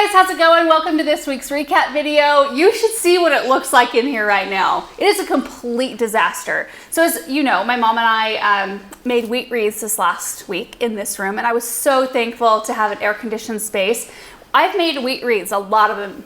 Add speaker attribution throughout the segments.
Speaker 1: guys, how's it going? Welcome to this week's recap video. You should see what it looks like in here right now. It is a complete disaster. So as you know, my mom and I made wheat wreaths this last week in this room, and I was so thankful to have an air-conditioned space. I've made wheat wreaths, a lot of them,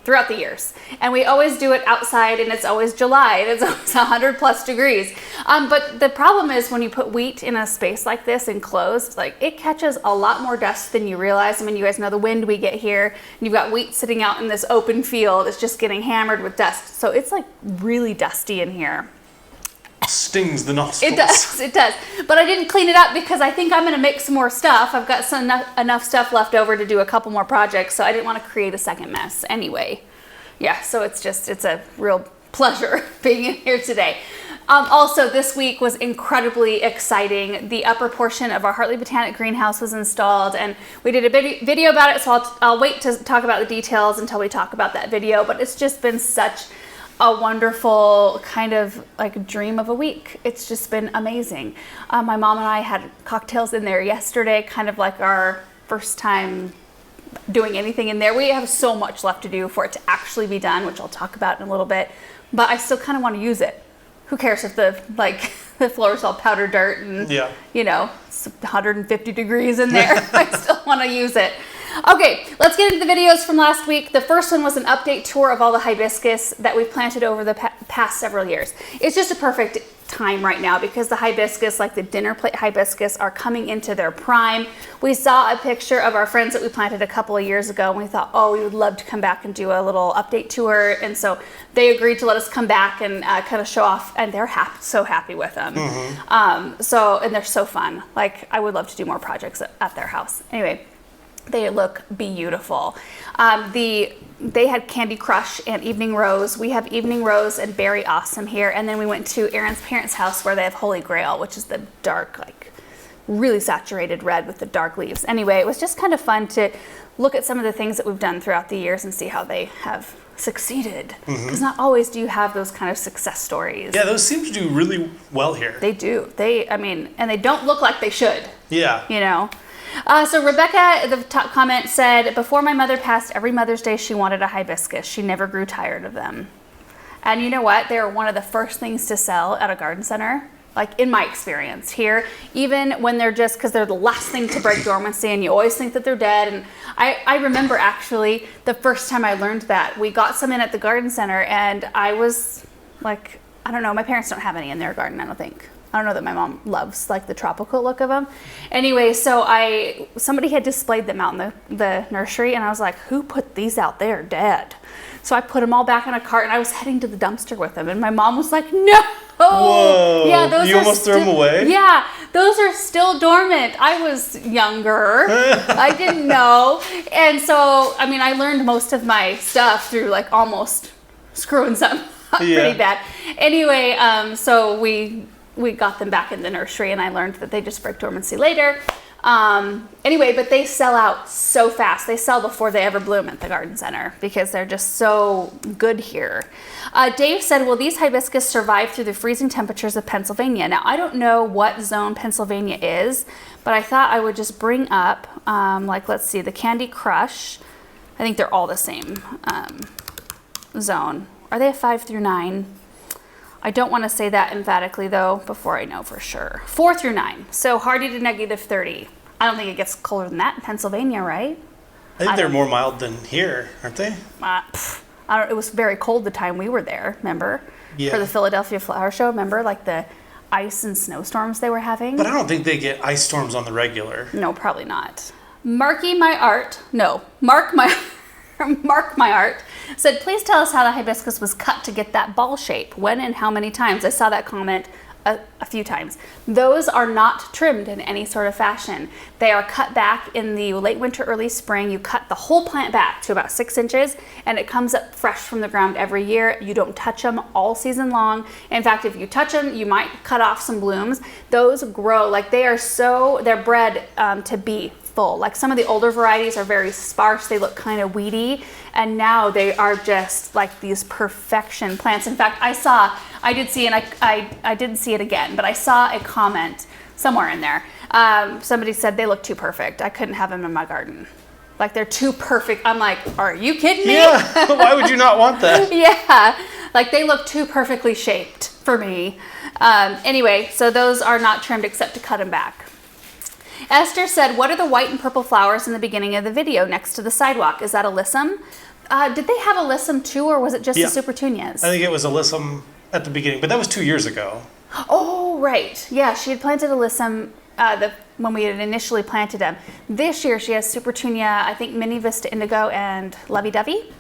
Speaker 1: throughout the years, and we always do it outside, and it's always July, and it's always 100+ degrees. But the problem is when you put wheat in a space like this enclosed, like it catches a lot more dust than you realize. I mean, you guys know the wind we get here, and you've got wheat sitting out in this open field. It's just getting hammered with dust, so it's like really dusty in here.
Speaker 2: Stings the nostrils.
Speaker 1: It does. But I didn't clean it up because I think I'm going to make some more stuff. I've got enough stuff left over to do a couple more projects, so I didn't want to create a second mess anyway. Yeah, so it's a real pleasure being in here today. Also, this week was incredibly exciting. The upper portion of our Hartley Botanic greenhouse was installed, and we did a video about it, so I'll wait to talk about the details until we talk about that video, but it's just been such a wonderful kind of like dream of a week. It's just been amazing. My mom and I had cocktails in there yesterday, kind of like our first time doing anything in there. We have so much left to do for it to actually be done, which I'll talk about in a little bit, but I still kind of want to use it. Who cares if the floor is all powder dirt and you know, it's 150 degrees in there. I still want to use it. Okay, let's get into the videos from last week. The first one was an update tour of all the hibiscus that we've planted over the past several years. It's just a perfect time right now because the hibiscus, like the dinner plate hibiscus, are coming into their prime. We saw a picture of our friends that we planted a couple of years ago, and we thought, oh, we would love to come back and do a little update tour. And so they agreed to let us come back and kind of show off, and they're so happy with them. Mm-hmm. And they're so fun. Like, I would love to do more projects at their house. Anyway, they look beautiful. They had Candy Crush and Evening Rose. We have Evening Rose and Berry Awesome here. And then we went to Aaron's parents' house where they have Holy Grail, which is the dark, like really saturated red with the dark leaves. Anyway, it was just kind of fun to look at some of the things that we've done throughout the years and see how they have succeeded. Because not always do you have those kind of success stories.
Speaker 2: Yeah, those seem to do really well here.
Speaker 1: They do. And they don't look like they should.
Speaker 2: Yeah.
Speaker 1: You know? So Rebecca, the top comment said, before my mother passed, every Mother's Day she wanted a hibiscus. She never grew tired of them. And you know what? They're one of the first things to sell at a garden center, like in my experience here, even when they're just, because they're the last thing to break dormancy and you always think that they're dead. And I remember actually the first time I learned that, we got some in at the garden center and I was like, I don't know, my parents don't have any in their garden, I don't think. I don't know that my mom loves like the tropical look of them. Anyway, so somebody had displayed them out in the nursery, and I was like, who put these out there dead? So I put them all back in a cart, and I was heading to the dumpster with them, and my mom was like, no.
Speaker 2: Whoa.
Speaker 1: Yeah, those
Speaker 2: you almost threw them away?
Speaker 1: Yeah, those are still dormant. I was younger. I didn't know. And so, I mean, I learned most of my stuff through like almost screwing something up pretty bad. Anyway, so we got them back in the nursery, and I learned that they just break dormancy later. Anyway, but they sell out so fast. They sell before they ever bloom at the garden center because they're just so good here. Dave said, will these hibiscus survive through the freezing temperatures of Pennsylvania? Now, I don't know what zone Pennsylvania is, but I thought I would just bring up, let's see, the Candy Crush. I think they're all the same zone. Are they a 5 through 9? I don't want to say that emphatically, though, before I know for sure. 4 through 9, so hardy to -30. I don't think it gets colder than that in Pennsylvania, right?
Speaker 2: I think they're more mild than here, aren't they?
Speaker 1: It was very cold the time we were there, remember?
Speaker 2: Yeah.
Speaker 1: For the Philadelphia Flower Show, remember? Like the ice and snowstorms they were having?
Speaker 2: But I don't think they get ice storms on the regular.
Speaker 1: No, probably not. Mark my art said, please tell us how the hibiscus was cut to get that ball shape. When and how many times? I saw that comment a few times. Those are not trimmed in any sort of fashion. They are cut back in the late winter, early spring. You cut the whole plant back to about 6 inches, and it comes up fresh from the ground every year. You don't touch them all season long. In fact, if you touch them, you might cut off some blooms. Those grow like they're bred to be full. Like some of the older varieties are very sparse. They look kind of weedy, and now they are just like these perfection plants. In fact, I did see, and I didn't see it again, but I saw a comment somewhere in there. Somebody said they look too perfect. I couldn't have them in my garden. Like they're too perfect. I'm like, are you kidding me?
Speaker 2: Yeah. Why would you not want that?
Speaker 1: Yeah. Like they look too perfectly shaped for me. Anyway, so those are not trimmed except to cut them back. Esther said, what are the white and purple flowers in the beginning of the video next to the sidewalk? Is that alyssum? Did they have alyssum too, or was it just the supertunias?
Speaker 2: I think it was alyssum at the beginning, but that was 2 years ago.
Speaker 1: Oh, right. Yeah, she had planted alyssum when we had initially planted them. This year she has supertunia, I think Mini Vista Indigo and Lovey Dovey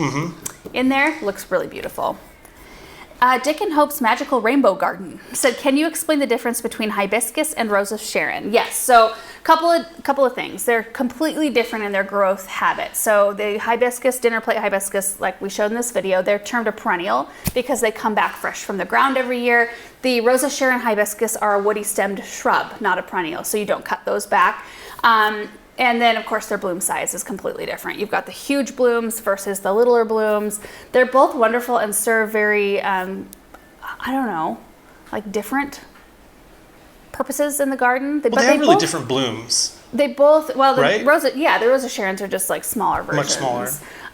Speaker 1: in there. Looks really beautiful. Dick and Hope's Magical Rainbow Garden said, can you explain the difference between hibiscus and Rose of Sharon? Yes, so couple of things. They're completely different in their growth habits. So the hibiscus, dinner plate hibiscus, like we showed in this video, they're termed a perennial because they come back fresh from the ground every year. The Rose of Sharon hibiscus are a woody stemmed shrub, not a perennial, so you don't cut those back. And then, of course, their bloom size is completely different. You've got the huge blooms versus the littler blooms. They're both wonderful and serve very, I don't know, like different purposes in the garden.
Speaker 2: Well, they have really different blooms.
Speaker 1: They both, well, the
Speaker 2: right?
Speaker 1: the Rose of Sharons are just like smaller versions.
Speaker 2: Much smaller.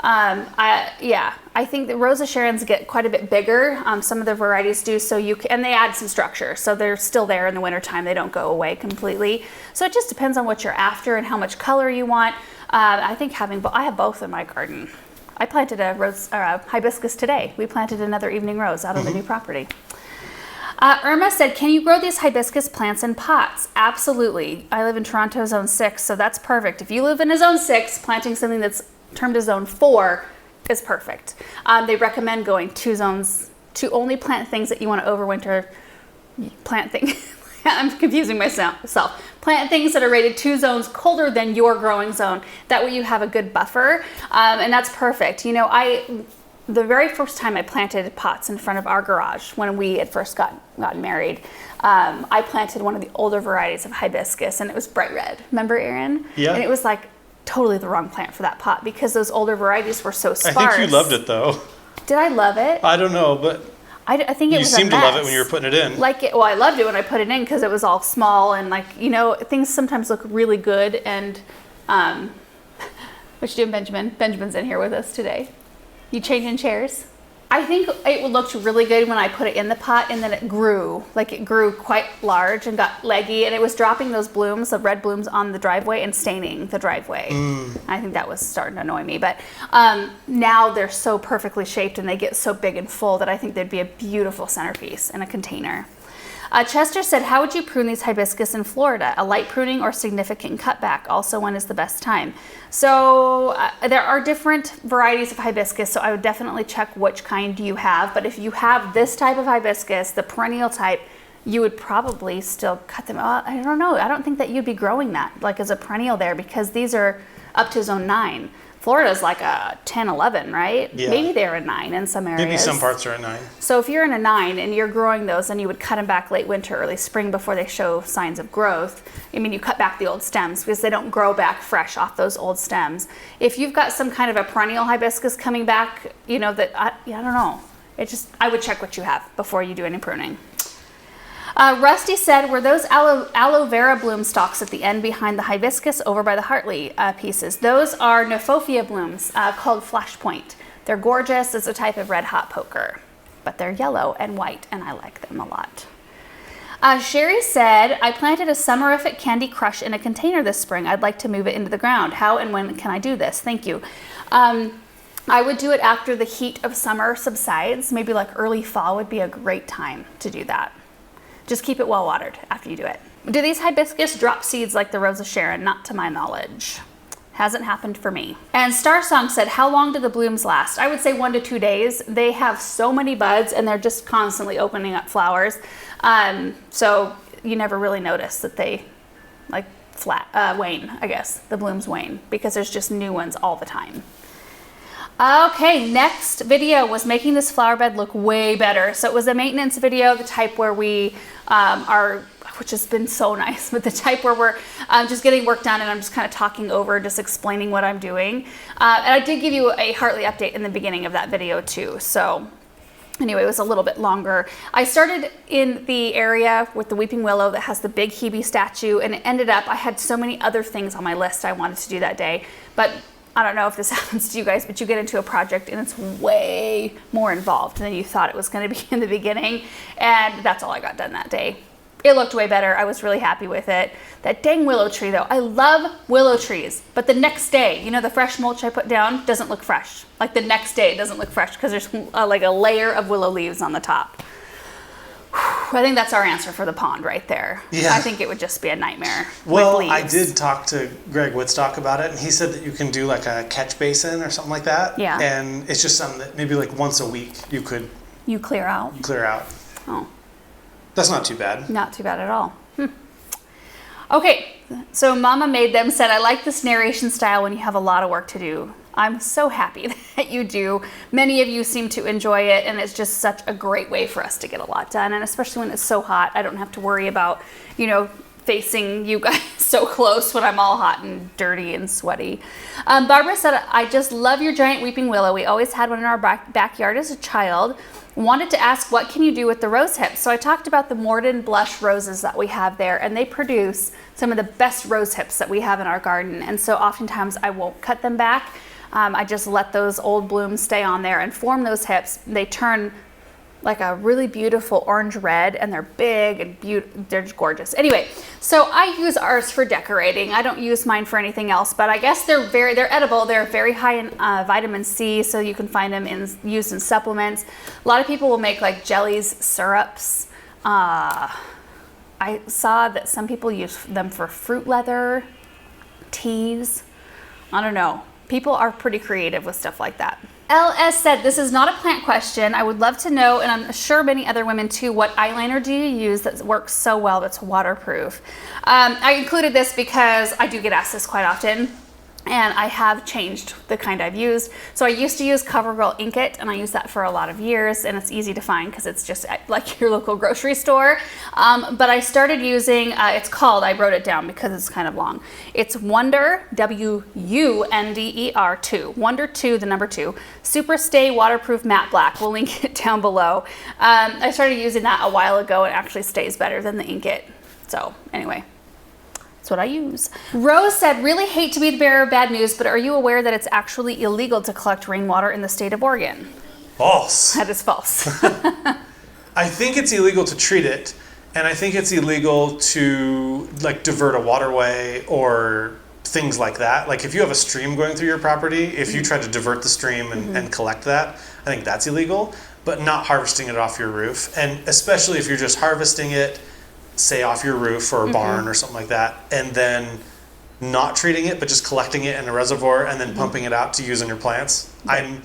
Speaker 1: I think the Rose of Sharons get quite a bit bigger. Some of the varieties do, so and they add some structure, so they're still there in the wintertime. They don't go away completely. So it just depends on what you're after and how much color you want. I think I have both in my garden. I planted a hibiscus today. We planted another evening rose out on the new property. Irma said, can you grow these hibiscus plants in pots? Absolutely. I live in Toronto Zone 6, so that's perfect. If you live in a Zone 6, planting something that's termed a Zone 4 is perfect. They recommend going 2 zones to only plant things that you want to overwinter. Plant things. I'm confusing myself. Plant things that are rated 2 zones colder than your growing zone. That way you have a good buffer, and that's perfect. You know, the very first time I planted pots in front of our garage when we had first gotten married, I planted one of the older varieties of hibiscus, and it was bright red. Remember, Erin?
Speaker 2: Yeah.
Speaker 1: And it was like totally the wrong plant for that pot because those older varieties were so sparse.
Speaker 2: I think you loved it though.
Speaker 1: Did I love it?
Speaker 2: I don't know, but
Speaker 1: I think it was
Speaker 2: you seemed to love it when you were putting it in.
Speaker 1: Well, I loved it when I put it in because it was all small and like, you know, things sometimes look really good. And what you doing, Benjamin? Benjamin's in here with us today. You changing chairs? I think it looked really good when I put it in the pot, and then it grew. Like it grew quite large and got leggy, and it was dropping those blooms, the red blooms on the driveway and staining the driveway. I think that was starting to annoy me. But now they're so perfectly shaped and they get so big and full that I think they'd be a beautiful centerpiece in a container. Chester said, how would you prune these hibiscus in Florida? A light pruning or significant cutback? Also, when is the best time? So there are different varieties of hibiscus, so I would definitely check which kind you have. But if you have this type of hibiscus, the perennial type, you would probably still cut them out. I don't know. I don't think that you'd be growing that like as a perennial there because these are up to zone 9. Florida's like a 10, 11, right?
Speaker 2: Yeah.
Speaker 1: Maybe they're a 9 in some areas.
Speaker 2: Maybe some parts are at 9.
Speaker 1: So if you're in a 9 and you're growing those, then you would cut them back late winter, early spring before they show signs of growth. I mean, you cut back the old stems because they don't grow back fresh off those old stems. If you've got some kind of a perennial hibiscus coming back, you know, that, I don't know. I would check what you have before you do any pruning. Rusty said, were those aloe vera bloom stalks at the end behind the hibiscus over by the Hartley pieces? Those are Nephophia blooms called Flashpoint. They're gorgeous. It's a type of red hot poker, but they're yellow and white, and I like them a lot. Sherry said, I planted a Summerific Candy Crush in a container this spring. I'd like to move it into the ground. How and when can I do this? Thank you. I would do it after the heat of summer subsides. Maybe like early fall would be a great time to do that. Just keep it well watered after you do it. Do these hibiscus drop seeds like the Rose of Sharon? Not to my knowledge. Hasn't happened for me. And Star Song said, how long do the blooms last? I would say 1 to 2 days. They have so many buds and they're just constantly opening up flowers. So you never really notice that they like wane, I guess. The blooms wane because there's just new ones all the time. Okay, next video was making this flower bed look way better. So it was a maintenance video, the type where we which has been so nice, but the type where we're just getting work done and I'm just kind of talking over, just explaining what I'm doing. And I did give you a Hartley update in the beginning of that video too. So anyway, it was a little bit longer. I started in the area with the weeping willow that has the big Hebe statue, and it ended up, I had so many other things on my list I wanted to do that day, but I don't know if this happens to you guys, but you get into a project and it's way more involved than you thought it was going to be in the beginning. And that's all I got done that day. It looked way better. I was really happy with it. That dang willow tree though. I love willow trees, but the next day, the fresh mulch I put down doesn't look fresh. Like the next day it doesn't look fresh because there's like a layer of willow leaves on the top. I think that's our answer for the pond right there.
Speaker 3: Yeah.
Speaker 1: I think it would just be a nightmare.
Speaker 3: Well,
Speaker 1: with
Speaker 3: I
Speaker 1: leaves.
Speaker 3: did talk to Greg Woodstock about it, and he said that you can do like a catch basin or something like that.
Speaker 1: Yeah.
Speaker 3: And it's just something that maybe like once a week you could
Speaker 1: You clear out?
Speaker 3: clear out.
Speaker 1: Oh,
Speaker 3: That's not too bad.
Speaker 1: not too bad at all. Okay, so Mama Made Them said, I like this narration style when you have a lot of work to do. I'm so happy that you do. Many of you seem to enjoy it, and it's just such a great way for us to get a lot done. And especially when it's so hot, I don't have to worry about, facing you guys so close when I'm all hot and dirty and sweaty. Barbara said, I just love your giant weeping willow. We always had one in our backyard as a child. Wanted to ask, what can you do with the rose hips? So I talked about the Morden blush roses that we have there, and they produce some of the best rose hips that we have in our garden. And so oftentimes I won't cut them back. I just let those old blooms stay on there and form those hips. They turn like a really beautiful orange red, and they're big and they're gorgeous. Anyway, so I use ours for decorating. I don't use mine for anything else, but I guess they're edible. They're very high in vitamin C, so you can find them used in supplements. A lot of people will make like jellies, syrups. I saw that some people use them for fruit leather, teas. I don't know. People are pretty creative with stuff like that. LS said, this is not a plant question. I would love to know, and I'm sure many other women too, what eyeliner do you use that works so well that's waterproof? I included this because I do get asked this quite often. And I have changed the kind I've used. So I used to use CoverGirl Ink It, and I used that for a lot of years, and it's easy to find because it's just like your local grocery store. But I started using, I wrote it down because it's kind of long. It's Wonder, WUNDER 2, Wonder 2, the number 2, Super Stay Waterproof Matte Black. We'll link it down below. I started using that a while ago, and it actually stays better than the Ink It. So anyway. That's what I use. Rose said, really hate to be the bearer of bad news, but are you aware that it's actually illegal to collect rainwater in the state of Oregon?
Speaker 3: False.
Speaker 1: That is false.
Speaker 3: I think it's illegal to treat it, and I think it's illegal to like divert a waterway or things like that. Like if you have a stream going through your property, if you try to divert the stream and collect that, I think that's illegal, but not harvesting it off your roof. And especially if you're just harvesting it, say off your roof or a barn or something like that, and then not treating it but just collecting it in a reservoir and then pumping it out to use on your plants. I'm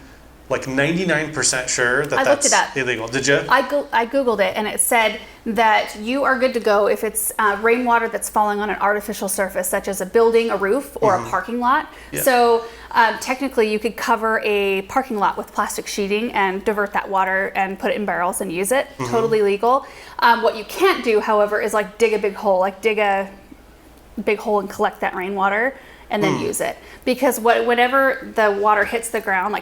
Speaker 3: like 99% sure that that's illegal. Did you?
Speaker 1: I googled it, and it said that you are good to go if it's rainwater that's falling on an artificial surface such as a building, a roof, or a parking lot.
Speaker 3: Yeah.
Speaker 1: So technically you could cover a parking lot with plastic sheeting and divert that water and put it in barrels and use it. Totally legal. What you can't do, however, is like dig a big hole and collect that rainwater and then use it, because whenever the water hits the ground,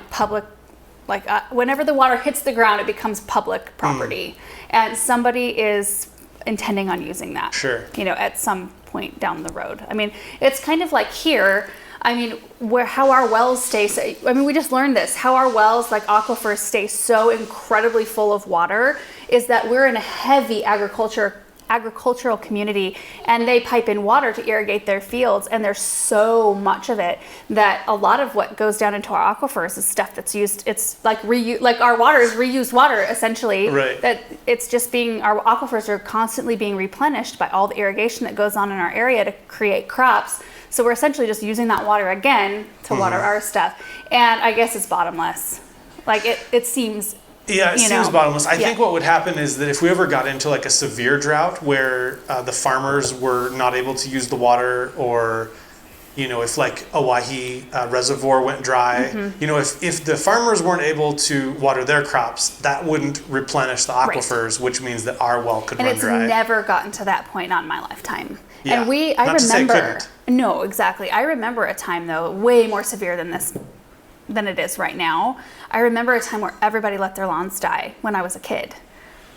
Speaker 1: whenever the water hits the ground, it becomes public property, and somebody is intending on using that.
Speaker 3: Sure.
Speaker 1: At some point down the road. I mean, it's kind of like here. I mean, how our wells stay. We just learned this. How our wells, like aquifers, stay so incredibly full of water is that we're in a heavy agricultural community, and they pipe in water to irrigate their fields, and there's so much of it that a lot of what goes down into our aquifers is stuff that's used. It's like our water is reused water essentially.
Speaker 3: Right.
Speaker 1: That it's just our aquifers are constantly being replenished by all the irrigation that goes on in our area to create crops. So we're essentially just using that water again to water our stuff, and I guess it's bottomless. Like it seems.
Speaker 3: Yeah, it seems bottomless. I think what would happen is that if we ever got into like a severe drought where the farmers were not able to use the water, or if like a Wahi reservoir went dry, if the farmers weren't able to water their crops, that wouldn't replenish the aquifers, which means that our well could run dry. And
Speaker 1: it's never gotten to that point, not in my lifetime.
Speaker 3: Yeah.
Speaker 1: And I remember. No, exactly. I remember a time though, way more severe than it is right now. I remember a time where everybody let their lawns die when I was a kid.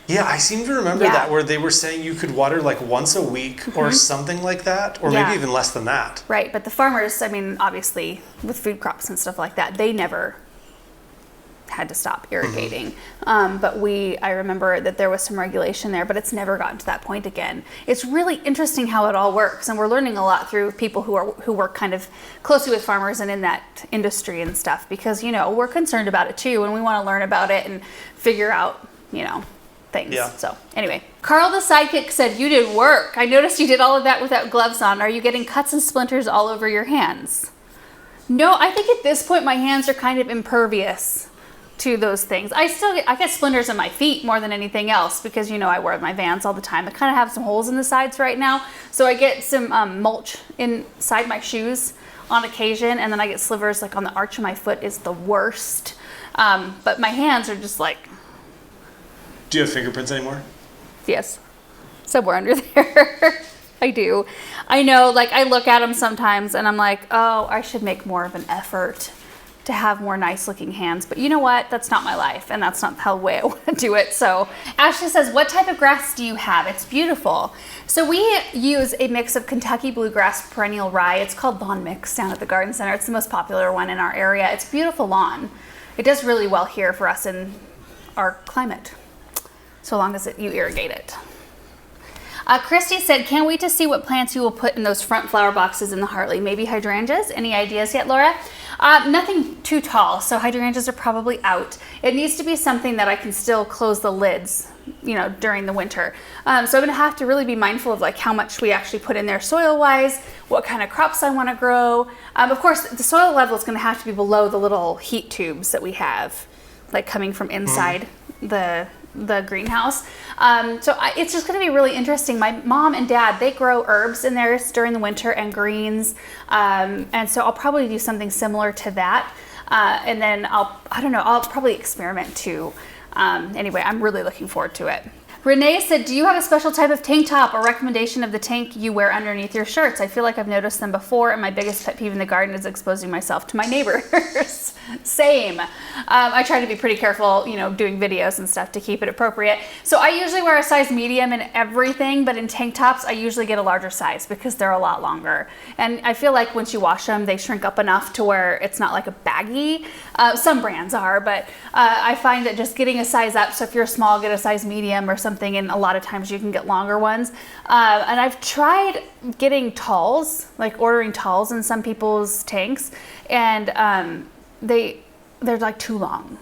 Speaker 3: Yeah, I seem to remember
Speaker 1: Yeah.
Speaker 3: that where they were saying you could water like once a week or something like that, or
Speaker 1: Yeah.
Speaker 3: maybe even less than that.
Speaker 1: Right, but the farmers, I mean, obviously with food crops and stuff like that, they never had to stop irrigating. But I remember that there was some regulation there, but it's never gotten to that point again. It's really interesting how it all works, and we're learning a lot through people who work kind of closely with farmers and in that industry and stuff, because, you know, we're concerned about it too, and we want to learn about it and figure out, you know, things.
Speaker 3: Yeah.
Speaker 1: So anyway, Carl the sidekick said, you did work. I noticed you did all of that without gloves on. Are you getting cuts and splinters all over your hands? No, I think at this point my hands are kind of impervious to those things. I get splinters in my feet more than anything else because, you know, I wear my Vans all the time. I kind of have some holes in the sides right now, so I get some mulch inside my shoes on occasion, and then I get slivers like on the arch of my foot is the worst. But my hands are just like,
Speaker 3: Do you have fingerprints anymore?
Speaker 1: yes, somewhere under there. I do. I know, like I look at them sometimes and I'm like, oh, I should make more of an effort to have more nice looking hands, but you know what, that's not my life, and that's not the way I want to do it. So Ashley says, what type of grass do you have? It's beautiful. So we use a mix of Kentucky bluegrass perennial rye. It's called Lawn Mix down at the garden center. It's the most popular one in our area. It's beautiful lawn. It does really well here for us in our climate, so long as you irrigate it. Christy said, can't wait to see what plants you will put in those front flower boxes in the Hartley. Maybe hydrangeas? Any ideas yet, Laura? Nothing too tall, so hydrangeas are probably out. It needs to be something that I can still close the lids, you know, during the winter. So I'm gonna have to really be mindful of like how much we actually put in there soil-wise, what kind of crops I wanna grow. Of course, the soil level is gonna have to be below the little heat tubes that we have, like coming from inside the greenhouse. It's just going to be really interesting. My mom and dad, they grow herbs in theirs during the winter and greens. And so I'll probably do something similar to that. And then I'll probably experiment too. Anyway, I'm really looking forward to it. Renee said, do you have a special type of tank top or recommendation of the tank you wear underneath your shirts? I feel like I've noticed them before, and my biggest pet peeve in the garden is exposing myself to my neighbors. Same. I try to be pretty careful, you know, doing videos and stuff to keep it appropriate. So I usually wear a size medium in everything, but in tank tops, I usually get a larger size because they're a lot longer. And I feel like once you wash them, they shrink up enough to where it's not like a baggy. Some brands are, but I find that just getting a size up, so if you're small, get a size medium or something, and a lot of times you can get longer ones. And I've tried getting talls, like ordering talls in some people's tanks, and they're like too long.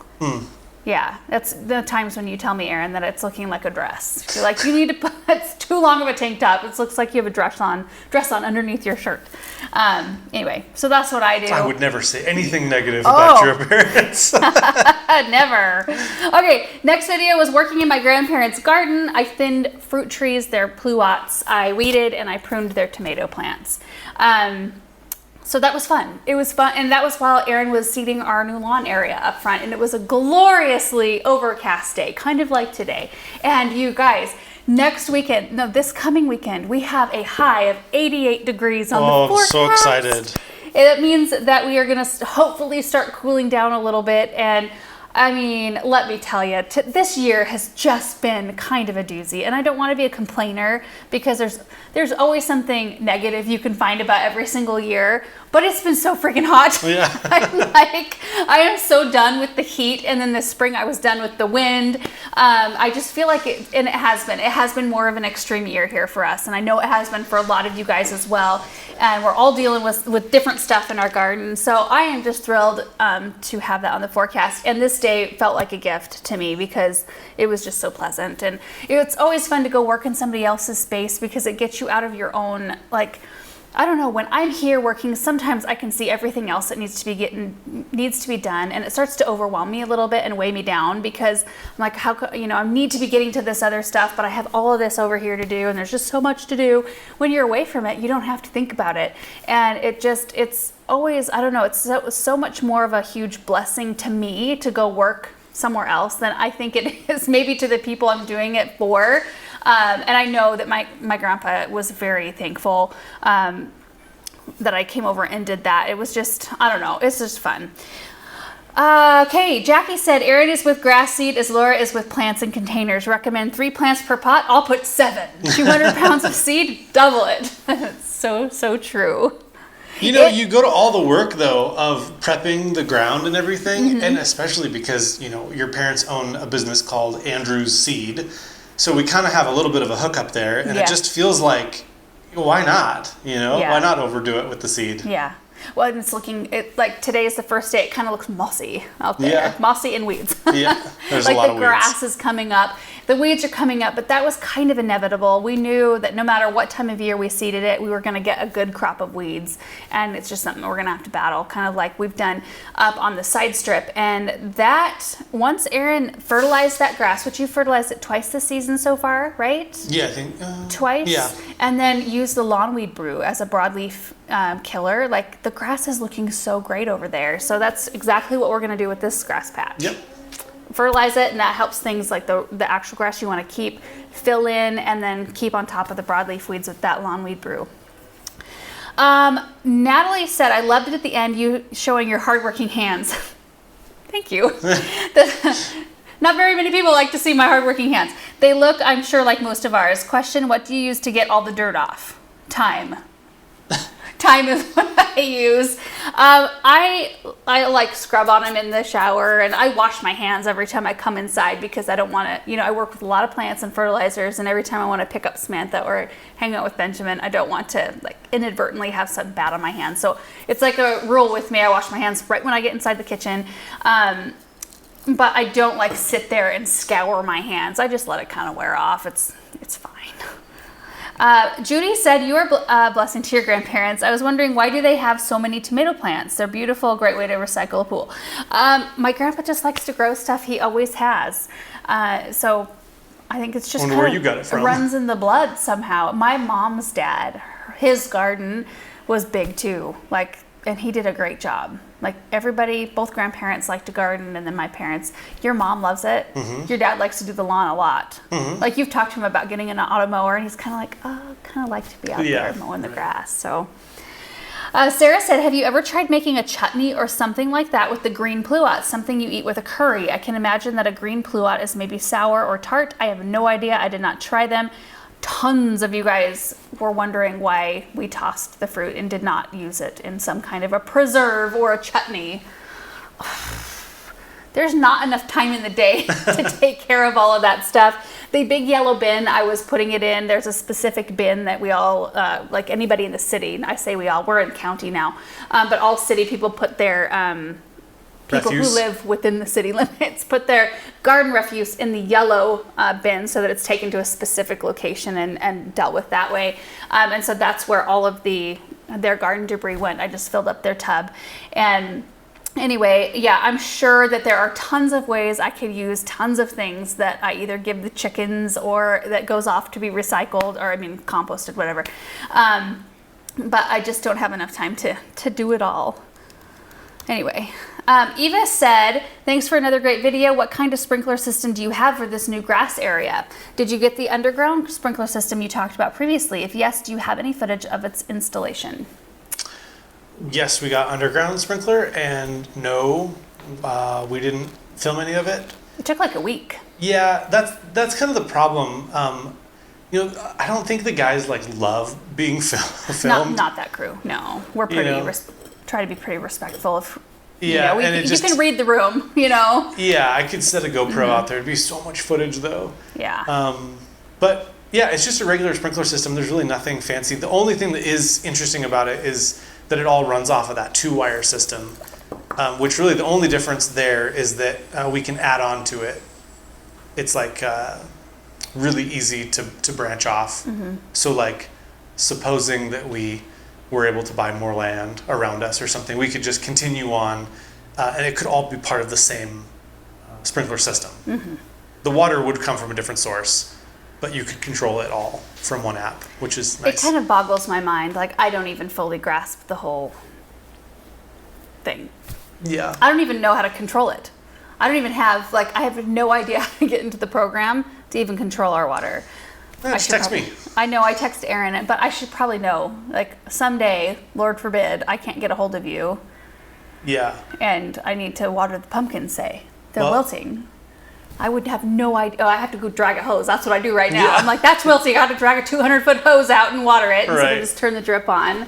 Speaker 1: Yeah, that's the times when you tell me, Erin, that it's looking like a dress. You're like, you need to put, it's too long of a tank top. It looks like you have a dress on underneath your shirt. Anyway, so that's what I do.
Speaker 3: I would never say anything negative about your appearance.
Speaker 1: Never. Okay, next video was working in my grandparents' garden. I thinned fruit trees, their pluots. I weeded and I pruned their tomato plants. So that was fun. It was fun, and that was while Erin was seeding our new lawn area up front, and it was a gloriously overcast day, kind of like today. And you guys, this coming weekend, we have a high of 88 degrees on the forecast.
Speaker 3: Oh, I'm so excited.
Speaker 1: It means that we are going to hopefully start cooling down a little bit, and I mean, let me tell you, this year has just been kind of a doozy, and I don't want to be a complainer because there's always something negative you can find about every single year, but it's been so freaking hot.
Speaker 3: Yeah.
Speaker 1: I am so done with the heat, and then this spring I was done with the wind. I just feel like it has been more of an extreme year here for us, and I know it has been for a lot of you guys as well, and we're all dealing with different stuff in our garden, so I am just thrilled to have that on the forecast, and this day felt like a gift to me because it was just so pleasant, and it's always fun to go work in somebody else's space because it gets you out of your own, like, I don't know, when I'm here working, sometimes I can see everything else that needs to be done, and it starts to overwhelm me a little bit and weigh me down because I'm like, I need to be getting to this other stuff, but I have all of this over here to do, and there's just so much to do. When you're away from it, you don't have to think about it, and it's always, I don't know, it's so much more of a huge blessing to me to go work somewhere else than I think it is maybe to the people I'm doing it for. And I know that my grandpa was very thankful that I came over and did that. It was just, I don't know, it's just fun. Okay, Jackie said Erin is with grass seed as Laura is with plants in containers. Recommend 3 plants per pot. I'll put 7. 200 pounds of seed, double it. That's so true.
Speaker 3: You know, you go to all the work, though, of prepping the ground and everything, and especially because, you know, your parents own a business called Andrew's Seed, so we kind of have a little bit of a hookup there, and it just feels like, why not? You know, why not overdo it with the seed?
Speaker 1: Yeah. Well, and it's looking, like today is the first day, it kind of looks mossy out there.
Speaker 3: Yeah.
Speaker 1: Mossy and weeds.
Speaker 3: Yeah, there's
Speaker 1: like
Speaker 3: a lot
Speaker 1: the
Speaker 3: of
Speaker 1: grass
Speaker 3: weeds.
Speaker 1: is coming up. The weeds are coming up, but that was kind of inevitable. We knew that no matter what time of year we seeded it, we were going to get a good crop of weeds. And it's just something we're going to have to battle, kind of like we've done up on the side strip. And that, once Erin fertilized that grass, which you fertilized it twice this season so far, right?
Speaker 3: Yeah, I think.
Speaker 1: Twice.
Speaker 3: Yeah.
Speaker 1: And then use the Lawnweed Brew as a broadleaf killer. Like the grass is looking so great over there. So that's exactly what we're going to do with this grass patch.
Speaker 3: Yep.
Speaker 1: Fertilize it, and that helps things like the actual grass you want to keep, fill in, and then keep on top of the broadleaf weeds with that Lawnweed Brew. Natalie said, I loved it at the end, you showing your hardworking hands. Thank you. Not very many people like to see my hardworking hands. They look, I'm sure, like most of ours. Question, what do you use to get all the dirt off? Time. Time is what I use. I like scrub on them in the shower, and I wash my hands every time I come inside because I don't want to, you know, I work with a lot of plants and fertilizers, and every time I want to pick up Samantha or hang out with Benjamin, I don't want to like inadvertently have something bad on my hands. So it's like a rule with me. I wash my hands right when I get inside the kitchen. But I don't like sit there and scour my hands. I just let it kind of wear off. It's fine. Judy said, you are a blessing to your grandparents. I was wondering, why do they have so many tomato plants? They're beautiful, great way to recycle a pool. My grandpa just likes to grow stuff. He always has. So I think it's just
Speaker 3: Wonder where you got it from.
Speaker 1: runs in the blood somehow. My mom's dad, his garden was big too. And he did a great job. Like everybody, both grandparents like to garden, and then my parents. Your mom loves it. Your dad likes to do the lawn a lot. Like you've talked to him about getting an automower, and he's kind of like, oh, kind of like to be out there mowing the grass. So Sarah said, have you ever tried making a chutney or something like that with the green pluot, something you eat with a curry? I can imagine that a green pluot is maybe sour or tart. I have no idea. I did not try them. Tons of you guys were wondering why we tossed the fruit and did not use it in some kind of a preserve or a chutney. There's not enough time in the day to take care of all of that stuff. The big yellow bin I was putting it in, there's a specific bin that we all, like anybody in the city, I say we all, we're in county now, but all city people put their people
Speaker 3: refuse.
Speaker 1: who live within the city limits put their garden refuse in the yellow bin so that it's taken to a specific location and dealt with that way. And so that's where all of their garden debris went. I just filled up their tub. And anyway, yeah, I'm sure that there are tons of ways I could use tons of things that I either give the chickens or that goes off to be recycled or, composted, whatever. But I just don't have enough time to do it all. Anyway, Eva said, thanks for another great video. What kind of sprinkler system do you have for this new grass area? Did you get the underground sprinkler system you talked about previously? If yes, do you have any footage of its installation?
Speaker 3: Yes, we got underground sprinkler, and no, we didn't film any of it.
Speaker 1: It took like a week.
Speaker 3: Yeah, that's kind of the problem. I don't think the guys love being filmed.
Speaker 1: Not that crew. No, we're pretty try to be pretty respectful of.
Speaker 3: Yeah,
Speaker 1: you can read the room.
Speaker 3: Yeah, I could set a GoPro out there. It'd be so much footage though.
Speaker 1: Yeah.
Speaker 3: But yeah, it's just a regular sprinkler system. There's really nothing fancy. The only thing that is interesting about it is that it all runs off of that 2-wire system, which really the only difference there is that we can add on to it. It's really easy to branch off. So supposing that we were able to buy more land around us or something, we could just continue on, and it could all be part of the same sprinkler system. The water would come from a different source, but you could control it all from one app, which is nice.
Speaker 1: It kind of boggles my mind. I don't even fully grasp the whole thing.
Speaker 3: Yeah.
Speaker 1: I don't even know how to control it. I don't even have, I have no idea how to get into the program to even control our water.
Speaker 3: Just text me.
Speaker 1: I know I text Erin, but I should probably know. Someday, Lord forbid, I can't get a hold of you.
Speaker 3: Yeah.
Speaker 1: And I need to water the pumpkins, say. They're
Speaker 3: Well-
Speaker 1: wilting. I would have no idea. Oh, I have to go drag a hose. That's what I do right now.
Speaker 3: Yeah.
Speaker 1: I'm like, that's wilting. I have to drag a 200-foot hose out and water it. Instead
Speaker 3: Right.
Speaker 1: of just turn the drip on.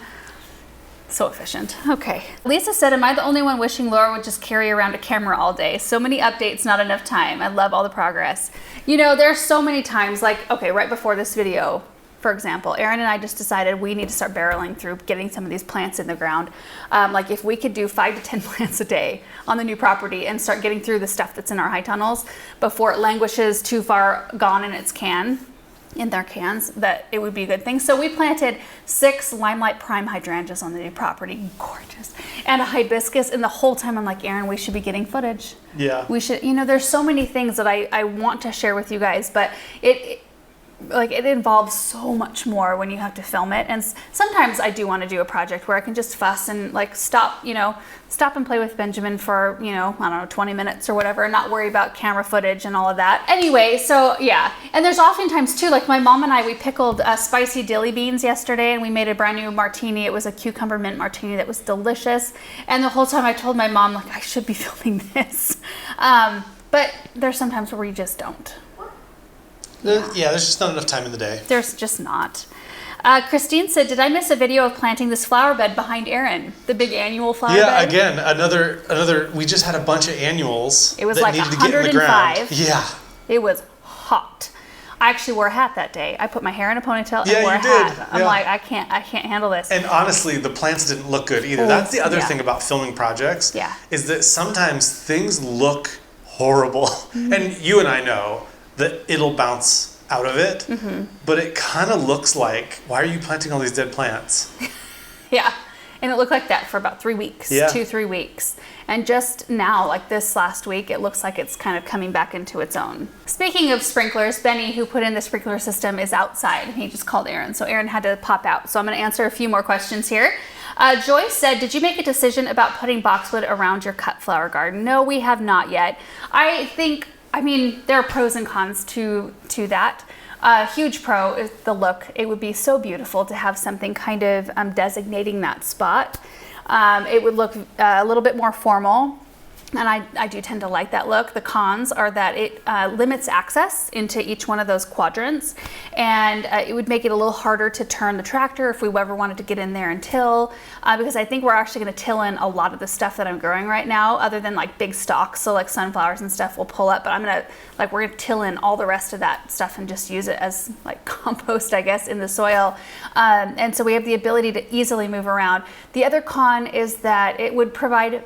Speaker 1: So efficient. Okay. Lisa said, am I the only one wishing Laura would just carry around a camera all day? So many updates, not enough time. I love all the progress. You know, there's so many times, like, okay, right before this video, for example, Erin and I just decided we need to start barreling through getting some of these plants in the ground. Like if we could do 5 to 10 plants a day on the new property and start getting through the stuff that's in our high tunnels before it languishes too far gone in their cans, that it would be a good thing. So we planted 6 Limelight Prime hydrangeas on the new property. Gorgeous. And a hibiscus. And the whole time I'm like, Erin, we should be getting footage.
Speaker 3: Yeah.
Speaker 1: We should, you know, there's so many things that I want to share with you guys, but it involves so much more when you have to film it. And sometimes I do want to do a project where I can just fuss and like stop and play with Benjamin for, I don't know, 20 minutes or whatever, and not worry about camera footage and all of that. Anyway, so yeah. And there's oftentimes too, like my mom and I, we pickled spicy dilly beans yesterday and we made a brand new martini. It was a cucumber mint martini that was delicious. And the whole time I told my mom, like, I should be filming this. But there's sometimes where you just don't.
Speaker 2: Yeah, there's just not enough time in the day.
Speaker 1: There's just not. Christine said, did I miss a video of planting this flower bed behind Erin? The big annual flower bed?
Speaker 3: Yeah, again, another, we just had a bunch of annuals
Speaker 1: It was
Speaker 3: that
Speaker 1: like
Speaker 3: needed to get in the ground.
Speaker 1: 105.
Speaker 3: Yeah.
Speaker 1: It was hot. I actually wore a hat that day. I put my hair in a ponytail and
Speaker 3: Yeah,
Speaker 1: wore
Speaker 3: you
Speaker 1: a
Speaker 3: did.
Speaker 1: hat. I'm
Speaker 3: Yeah.
Speaker 1: like, I can't handle this.
Speaker 3: And honestly, the plants didn't look good either.
Speaker 1: Oh,
Speaker 3: That's the other
Speaker 1: yeah.
Speaker 3: thing about filming projects.
Speaker 1: Yeah.
Speaker 3: Is that sometimes things look horrible.
Speaker 1: Mm-hmm.
Speaker 3: And you and I know that it'll bounce out of it.
Speaker 1: Mm-hmm.
Speaker 3: But it kind of looks like, why are you planting all these dead plants?
Speaker 1: Yeah. And it looked like that for about 3 weeks,
Speaker 3: Yeah.
Speaker 1: 2-3 weeks. And just now, like this last week, it looks like it's kind of coming back into its own. Speaking of sprinklers, Benny, who put in the sprinkler system, is outside. He just called Erin, so Erin had to pop out. So I'm going to answer a few more questions here. Joyce said, did you make a decision about putting boxwood around your cut flower garden? No, we have not yet. I mean, there are pros and cons to that. Huge pro is the look. It would be so beautiful to have something kind of designating that spot. It would look a little bit more formal. And I do tend to like that look. The cons are that it limits access into each one of those quadrants, and it would make it a little harder to turn the tractor if we ever wanted to get in there and till, because I think we're actually going to till in a lot of the stuff that I'm growing right now, other than like big stalks, so like sunflowers and stuff will pull up, but we're going to till in all the rest of that stuff and just use it as like compost, I guess, in the soil. And so we have the ability to easily move around. The other con is that it would provide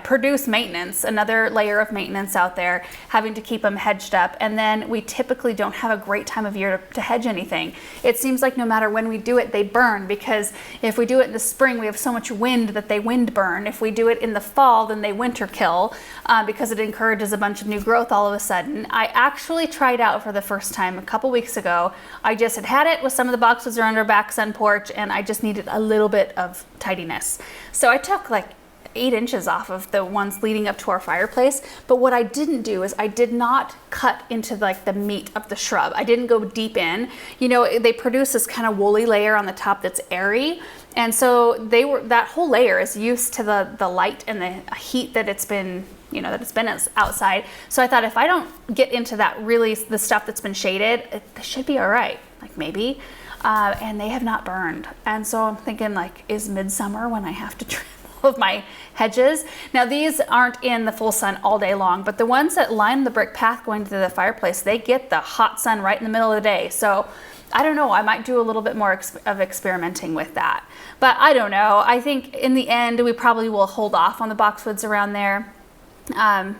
Speaker 1: produce maintenance, another layer of maintenance out there, having to keep them hedged up. And then we typically don't have a great time of year to hedge anything. It seems like no matter when we do it, they burn, because if we do it in the spring, we have so much wind that they wind burn. If we do it in the fall, then they winter kill, because it encourages a bunch of new growth all of a sudden. I actually tried out for the first time a couple weeks ago. I just had it with some of the boxes around our back sun porch, and I just needed a little bit of tidiness. So I took like 8 inches off of the ones leading up to our fireplace. But what I didn't do is I did not cut into like the meat of the shrub. I didn't go deep in. You know, they produce this kind of woolly layer on the top that's airy. And so that whole layer is used to the light and the heat that it's been, outside. So I thought, if I don't get into that really, the stuff that's been shaded, it should be all right, like maybe. And they have not burned. And so I'm thinking, like, is midsummer when I have to trim all of my hedges? Now, these aren't in the full sun all day long, but the ones that line the brick path going to the fireplace, they get the hot sun right in the middle of the day. So I don't know, I might do a little bit more of experimenting with that. But I don't know. I think in the end, we probably will hold off on the boxwoods around there. And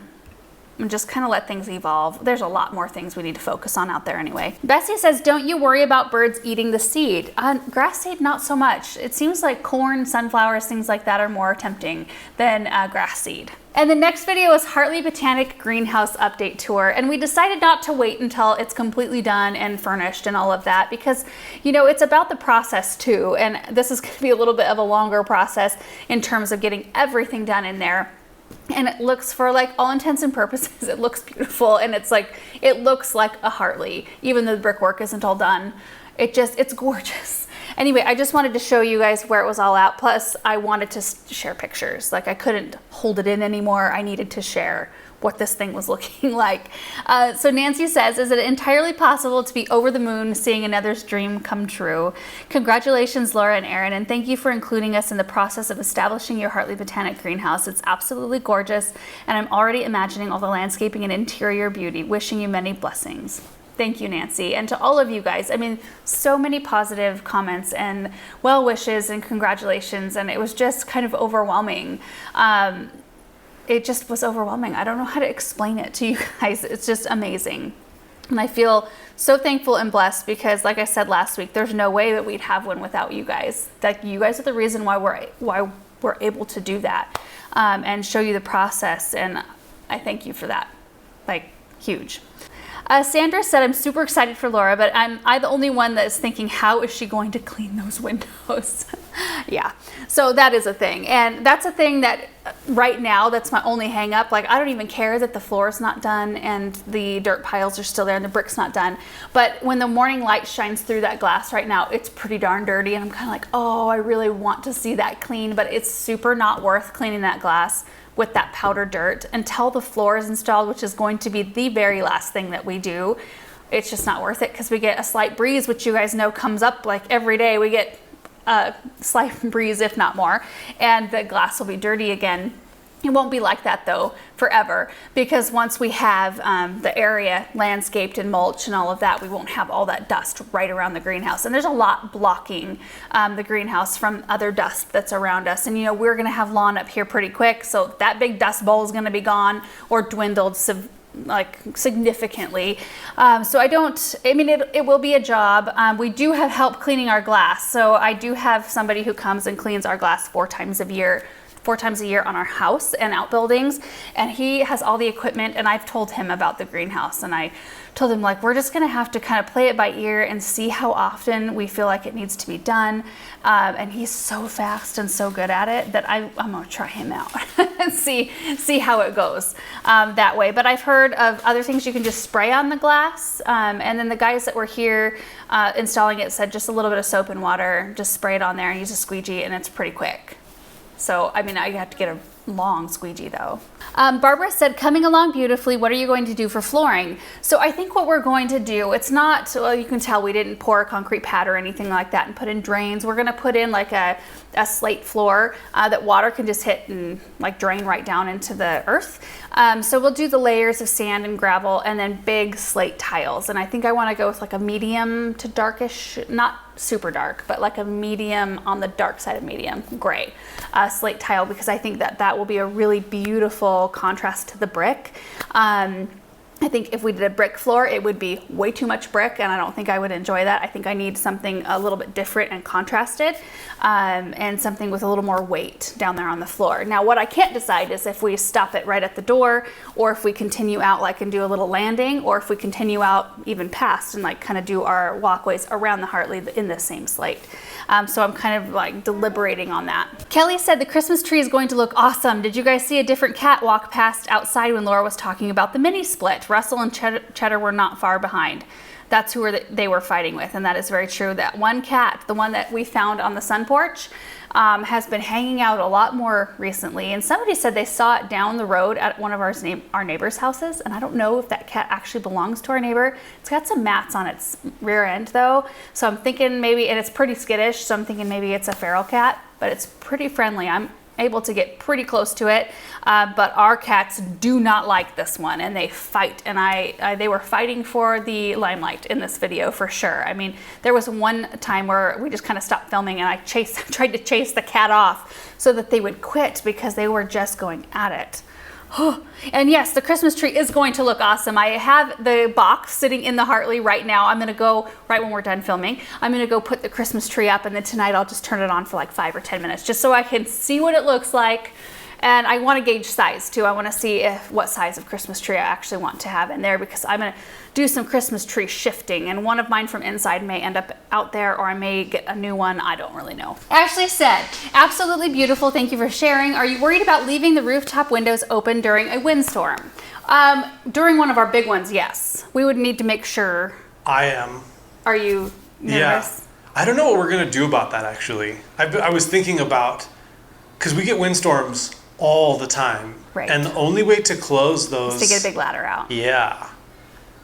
Speaker 1: just kind of let things evolve. There's a lot more things we need to focus on out there anyway. Bessie says, don't you worry about birds eating the seed? Grass seed, not so much. It seems like corn, sunflowers, things like that are more tempting than grass seed. And the next video is Hartley Botanic Greenhouse Update Tour. And we decided not to wait until it's completely done and furnished and all of that, because, it's about the process too. And this is gonna be a little bit of a longer process in terms of getting everything done in there. And it looks, for like all intents and purposes, it looks beautiful, and it looks like a Hartley, even though the brickwork isn't all done. It's gorgeous. anyway, I just wanted to show you guys where it was all at. Plus, I wanted to share pictures. Like, I couldn't hold it in anymore. I needed to share what this thing was looking like. So Nancy says, is it entirely possible to be over the moon seeing another's dream come true? Congratulations, Laura and Erin, and thank you for including us in the process of establishing your Hartley Botanic greenhouse. It's absolutely gorgeous, and I'm already imagining all the landscaping and interior beauty. Wishing you many blessings. Thank you, Nancy. And to all of you guys, I mean, so many positive comments and well wishes and congratulations, and it was just kind of overwhelming. It just was overwhelming. I don't know how to explain it to you guys. It's just amazing. And I feel so thankful and blessed because, like I said last week, there's no way that we'd have one without you guys. Like, you guys are the reason why we're able to do that, and show you the process. And I thank you for that. Like, huge. Sandra said, I'm super excited for Laura, but I'm the only one that is thinking, how is she going to clean those windows? Yeah, so that is a thing. And that's a thing that right now, that's my only hang up. Like, I don't even care that the floor is not done and the dirt piles are still there and the brick's not done. But when the morning light shines through that glass right now, it's pretty darn dirty. And I'm kind of like, oh, I really want to see that clean, but it's super not worth cleaning that glass with that powder dirt until the floor is installed, which is going to be the very last thing that we do. It's just not worth it because we get a slight breeze, which you guys know comes up like every day. We get a slight breeze, if not more, and the glass will be dirty again. It won't be like that though forever, because once we have the area landscaped and mulch and all of that, we won't have all that dust right around the greenhouse. And there's a lot blocking the greenhouse from other dust that's around us. And you know, we're gonna have lawn up here pretty quick, so that big dust bowl is gonna be gone or dwindled significantly. So I mean, it will be a job. We do have help cleaning our glass. So I do have somebody who comes and cleans our glass 4 times a year on our house and outbuildings, and he has all the equipment. And I've told him about the greenhouse, and I told him, like, we're just gonna have to kind of play it by ear and see how often we feel like it needs to be done. And he's so fast and so good at it that I'm gonna try him out and see how it goes that way. But I've heard of other things you can just spray on the glass, and then the guys that were here installing it said just a little bit of soap and water, just spray it on there and use a squeegee, and it's pretty quick. So, I mean, I have to get a long squeegee though. Barbara said, coming along beautifully, what are you going to do for flooring? So I think what we're going to do, it's not, well, you can tell we didn't pour a concrete pad or anything like that and put in drains. We're gonna put in like a slate floor that water can just hit and like drain right down into the earth. So we'll do the layers of sand and gravel and then big slate tiles. And I think I wanna go with like a medium to darkish, not super dark, but like a medium on the dark side of medium gray slate tile, because I think that will be a really beautiful contrast to the brick. I think if we did a brick floor, it would be way too much brick, and I don't think I would enjoy that. I think I need something a little bit different and contrasted, and something with a little more weight down there on the floor. Now, what I can't decide is if we stop it right at the door, or if we continue out like and do a little landing, or if we continue out even past and like kind of do our walkways around the Hartley in the same slate. So I'm kind of like deliberating on that. Kelly said the Christmas tree is going to look awesome. Did you guys see a different cat walk past outside when Laura was talking about the mini split? Russell and Cheddar were not far behind. That's who they were fighting with, and that is very true. That one cat, the one that we found on the sun porch, has been hanging out a lot more recently. And somebody said they saw it down the road at one of our neighbor's houses, and I don't know if that cat actually belongs to our neighbor. It's got some mats on its rear end though, so I'm thinking maybe, and it's pretty skittish, so I'm thinking maybe it's a feral cat, but it's pretty friendly. I'm able to get pretty close to it, but our cats do not like this one, and they fight, and they were fighting for the limelight in this video for sure. I mean, there was one time where we just kind of stopped filming and I tried to chase the cat off so that they would quit because they were just going at it. And yes, the Christmas tree is going to look awesome. I have the box sitting in the Hartley right now. I'm gonna go, right when we're done filming, I'm gonna go put the Christmas tree up, and then tonight I'll just turn it on for like 5 or 10 minutes just so I can see what it looks like. And I want to gauge size too. I want to see what size of Christmas tree I actually want to have in there, because I'm going to do some Christmas tree shifting, and one of mine from inside may end up out there, or I may get a new one. I don't really know. Ashley said, absolutely beautiful. Thank you for sharing. Are you worried about leaving the rooftop windows open during a windstorm? During one of our big ones, yes. We would need to make sure.
Speaker 3: I am.
Speaker 1: Are you nervous?
Speaker 3: Yeah. I don't know what we're going to do about that, actually. I was thinking about, because we get windstorms all the time.
Speaker 1: Right.
Speaker 3: And the only way to close those...
Speaker 1: Is to get a big ladder out.
Speaker 3: Yeah.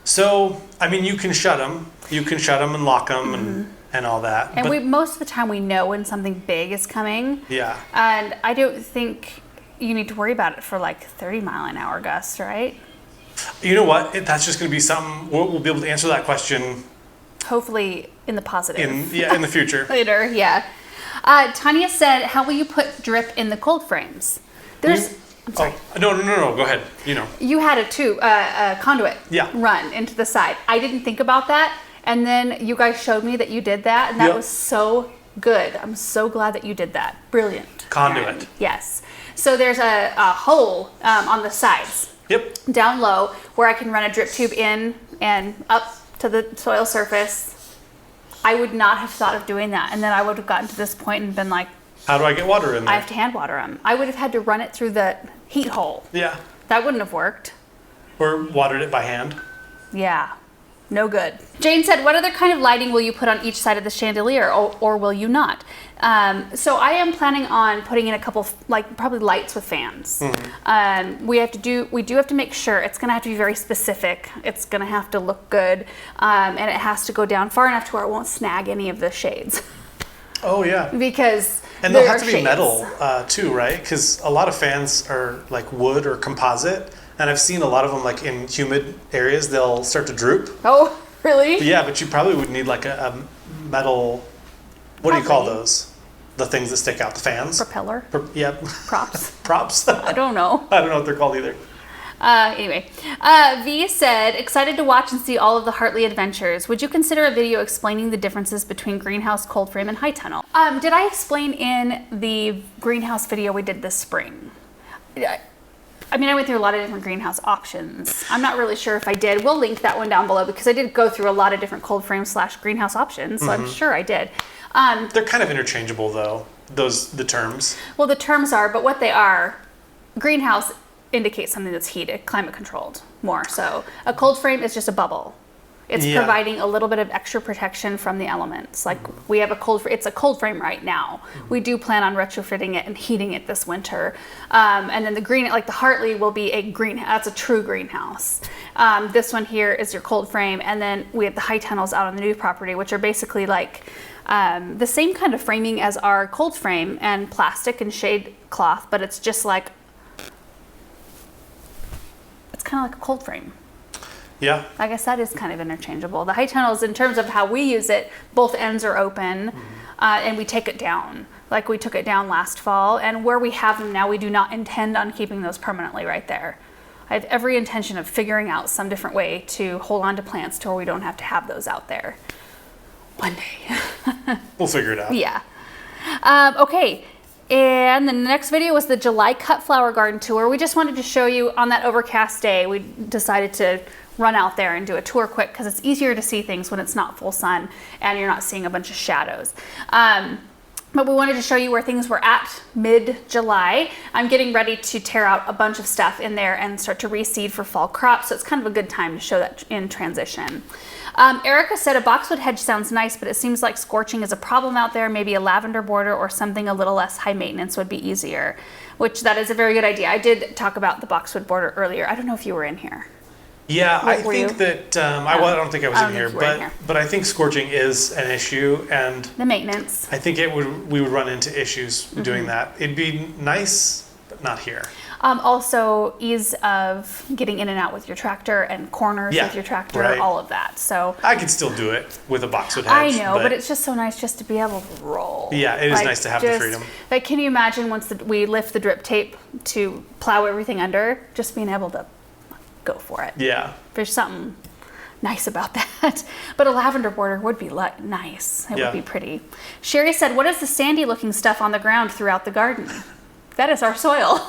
Speaker 3: So, I mean, you can shut them. You can shut them and lock them and all that.
Speaker 1: And most of the time we know when something big is coming.
Speaker 3: Yeah.
Speaker 1: And I don't think you need to worry about it for like 30-mile-an-hour gusts, right?
Speaker 3: You know what? That's just going to be something... We'll be able to answer that question...
Speaker 1: Hopefully in the positive.
Speaker 3: In the future.
Speaker 1: Later, yeah. Tanya said, how will you put drip in the cold frames? I'm sorry.
Speaker 3: Oh, no. Go ahead. You know.
Speaker 1: You had a conduit
Speaker 3: Yeah.
Speaker 1: run into the side. I didn't think about that. And then you guys showed me that you did that. And that
Speaker 3: Yep.
Speaker 1: was so good. I'm so glad that you did that. Brilliant.
Speaker 3: Conduit.
Speaker 1: Aaron. Yes. So there's a hole on the sides.
Speaker 3: Yep.
Speaker 1: Down low where I can run a drip tube in and up to the soil surface. I would not have thought of doing that. And then I would have gotten to this point and been like,
Speaker 3: How do I get water in there?
Speaker 1: I have to hand water them. I would have had to run it through the heat hole.
Speaker 3: Yeah.
Speaker 1: That wouldn't have worked.
Speaker 3: Or watered it by hand.
Speaker 1: Yeah. No good. Jane said, what other kind of lighting will you put on each side of the chandelier, or will you not? So I am planning on putting in a couple, like probably lights with fans. We do have to make sure it's going to have to be very specific. It's going to have to look good, and it has to go down far enough to where it won't snag any of the shades.
Speaker 3: Oh yeah.
Speaker 1: Because
Speaker 3: And they'll
Speaker 1: there
Speaker 3: have
Speaker 1: are
Speaker 3: to be
Speaker 1: shades.
Speaker 3: metal too, right? Because a lot of fans are like wood or composite, and I've seen a lot of them like in humid areas. They'll start to droop.
Speaker 1: Oh, really?
Speaker 3: But yeah, but you probably would need like a metal. What do you call
Speaker 1: Probably.
Speaker 3: those? The things that stick out, the fans.
Speaker 1: Propeller?
Speaker 3: Yeah,
Speaker 1: Props?
Speaker 3: props.
Speaker 1: I don't know.
Speaker 3: I don't know what they're called either.
Speaker 1: Anyway, V said, excited to watch and see all of the Hartley adventures. Would you consider a video explaining the differences between greenhouse, cold frame, and high tunnel? Did I explain in the greenhouse video we did this spring? I mean, I went through a lot of different greenhouse options. I'm not really sure if I did. We'll link that one down below because I did go through a lot of different cold frame / greenhouse options, so I'm sure I did.
Speaker 3: They're kind of interchangeable though. The terms.
Speaker 1: Well, the terms are, but what they are, greenhouse indicates something that's heated, climate controlled, more so. A cold frame is just a bubble. It's
Speaker 3: Yeah.
Speaker 1: providing a little bit of extra protection from the elements. Like we have it's a cold frame right now. We do plan on retrofitting it and heating it this winter. And then the Hartley will be a that's a true greenhouse. This one here is your cold frame. And then we have the high tunnels out on the new property, which are basically like the same kind of framing as our cold frame and plastic and shade cloth, but it's just like, it's kind of like a cold frame.
Speaker 3: Yeah.
Speaker 1: I guess that is kind of interchangeable. The high tunnels, in terms of how we use it, both ends are open, and we take it down. Like we took it down last fall, and where we have them now, we do not intend on keeping those permanently right there. I have every intention of figuring out some different way to hold on to plants to where we don't have to have those out there. One day.
Speaker 3: We'll figure it out.
Speaker 1: Yeah. Okay. And the next video was the July cut flower garden tour. We just wanted to show you on that overcast day, we decided to run out there and do a tour quick because it's easier to see things when it's not full sun and you're not seeing a bunch of shadows. But we wanted to show you where things were at mid-July. I'm getting ready to tear out a bunch of stuff in there and start to reseed for fall crops, so it's kind of a good time to show that in transition. Erica said a boxwood hedge sounds nice, but it seems like scorching is a problem out there. Maybe a lavender border or something a little less high maintenance would be easier, which that is a very good idea. I did talk about the boxwood border earlier. I don't know if you were in here.
Speaker 3: Yeah, I
Speaker 1: Were
Speaker 3: think
Speaker 1: you?
Speaker 3: that I don't think I was
Speaker 1: I don't
Speaker 3: in
Speaker 1: think
Speaker 3: here,
Speaker 1: you were in here.
Speaker 3: but I think scorching is an issue, and
Speaker 1: The maintenance.
Speaker 3: I think we would run into issues doing that. It'd be nice, but not here.
Speaker 1: Also, ease of getting in and out with your tractor and corners
Speaker 3: Yeah,
Speaker 1: with your tractor,
Speaker 3: right.
Speaker 1: all of that. So
Speaker 3: I could still do it with a boxwood
Speaker 1: I
Speaker 3: hedge.
Speaker 1: know, but it's just so nice just to be able to roll.
Speaker 3: Yeah, it is nice to have the freedom.
Speaker 1: Like, can you imagine once we lift the drip tape to plow everything under, just being able to go for it?
Speaker 3: Yeah.
Speaker 1: There's something nice about that. But a lavender border would be nice. It
Speaker 3: Yeah.
Speaker 1: would be pretty. Sherry said, what is the sandy looking stuff on the ground throughout the garden? That is our soil.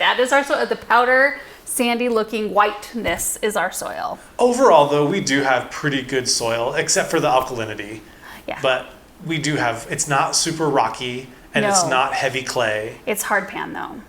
Speaker 1: That is our soil. The powder, sandy looking whiteness is our soil.
Speaker 3: Overall, though, we do have pretty good soil, except for the alkalinity.
Speaker 1: Yeah.
Speaker 3: But we do have, it's not super rocky, and it's
Speaker 1: No.
Speaker 3: not heavy clay.
Speaker 1: It's hard pan though.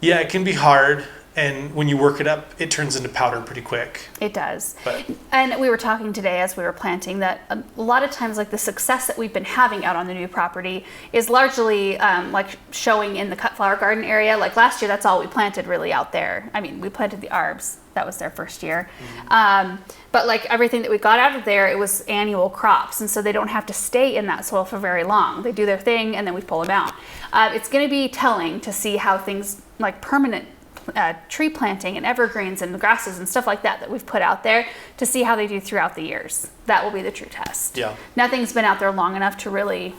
Speaker 3: Yeah, it can be hard. And when you work it up, it turns into powder pretty quick.
Speaker 1: It does.
Speaker 3: But
Speaker 1: And we were talking today as we were planting that a lot of times, like the success that we've been having out on the new property is largely like showing in the cut flower garden area. Like last year, that's all we planted really out there. I mean, we planted the arbs. That was their first year. But like everything that we got out of there, it was annual crops. And so they don't have to stay in that soil for very long. They do their thing and then we pull them out. It's going to be telling to see how things like permanent tree planting and evergreens and grasses and stuff like that we've put out there to see how they do throughout the years. That will be the true test.
Speaker 3: Yeah.
Speaker 1: Nothing's been out there long enough to really,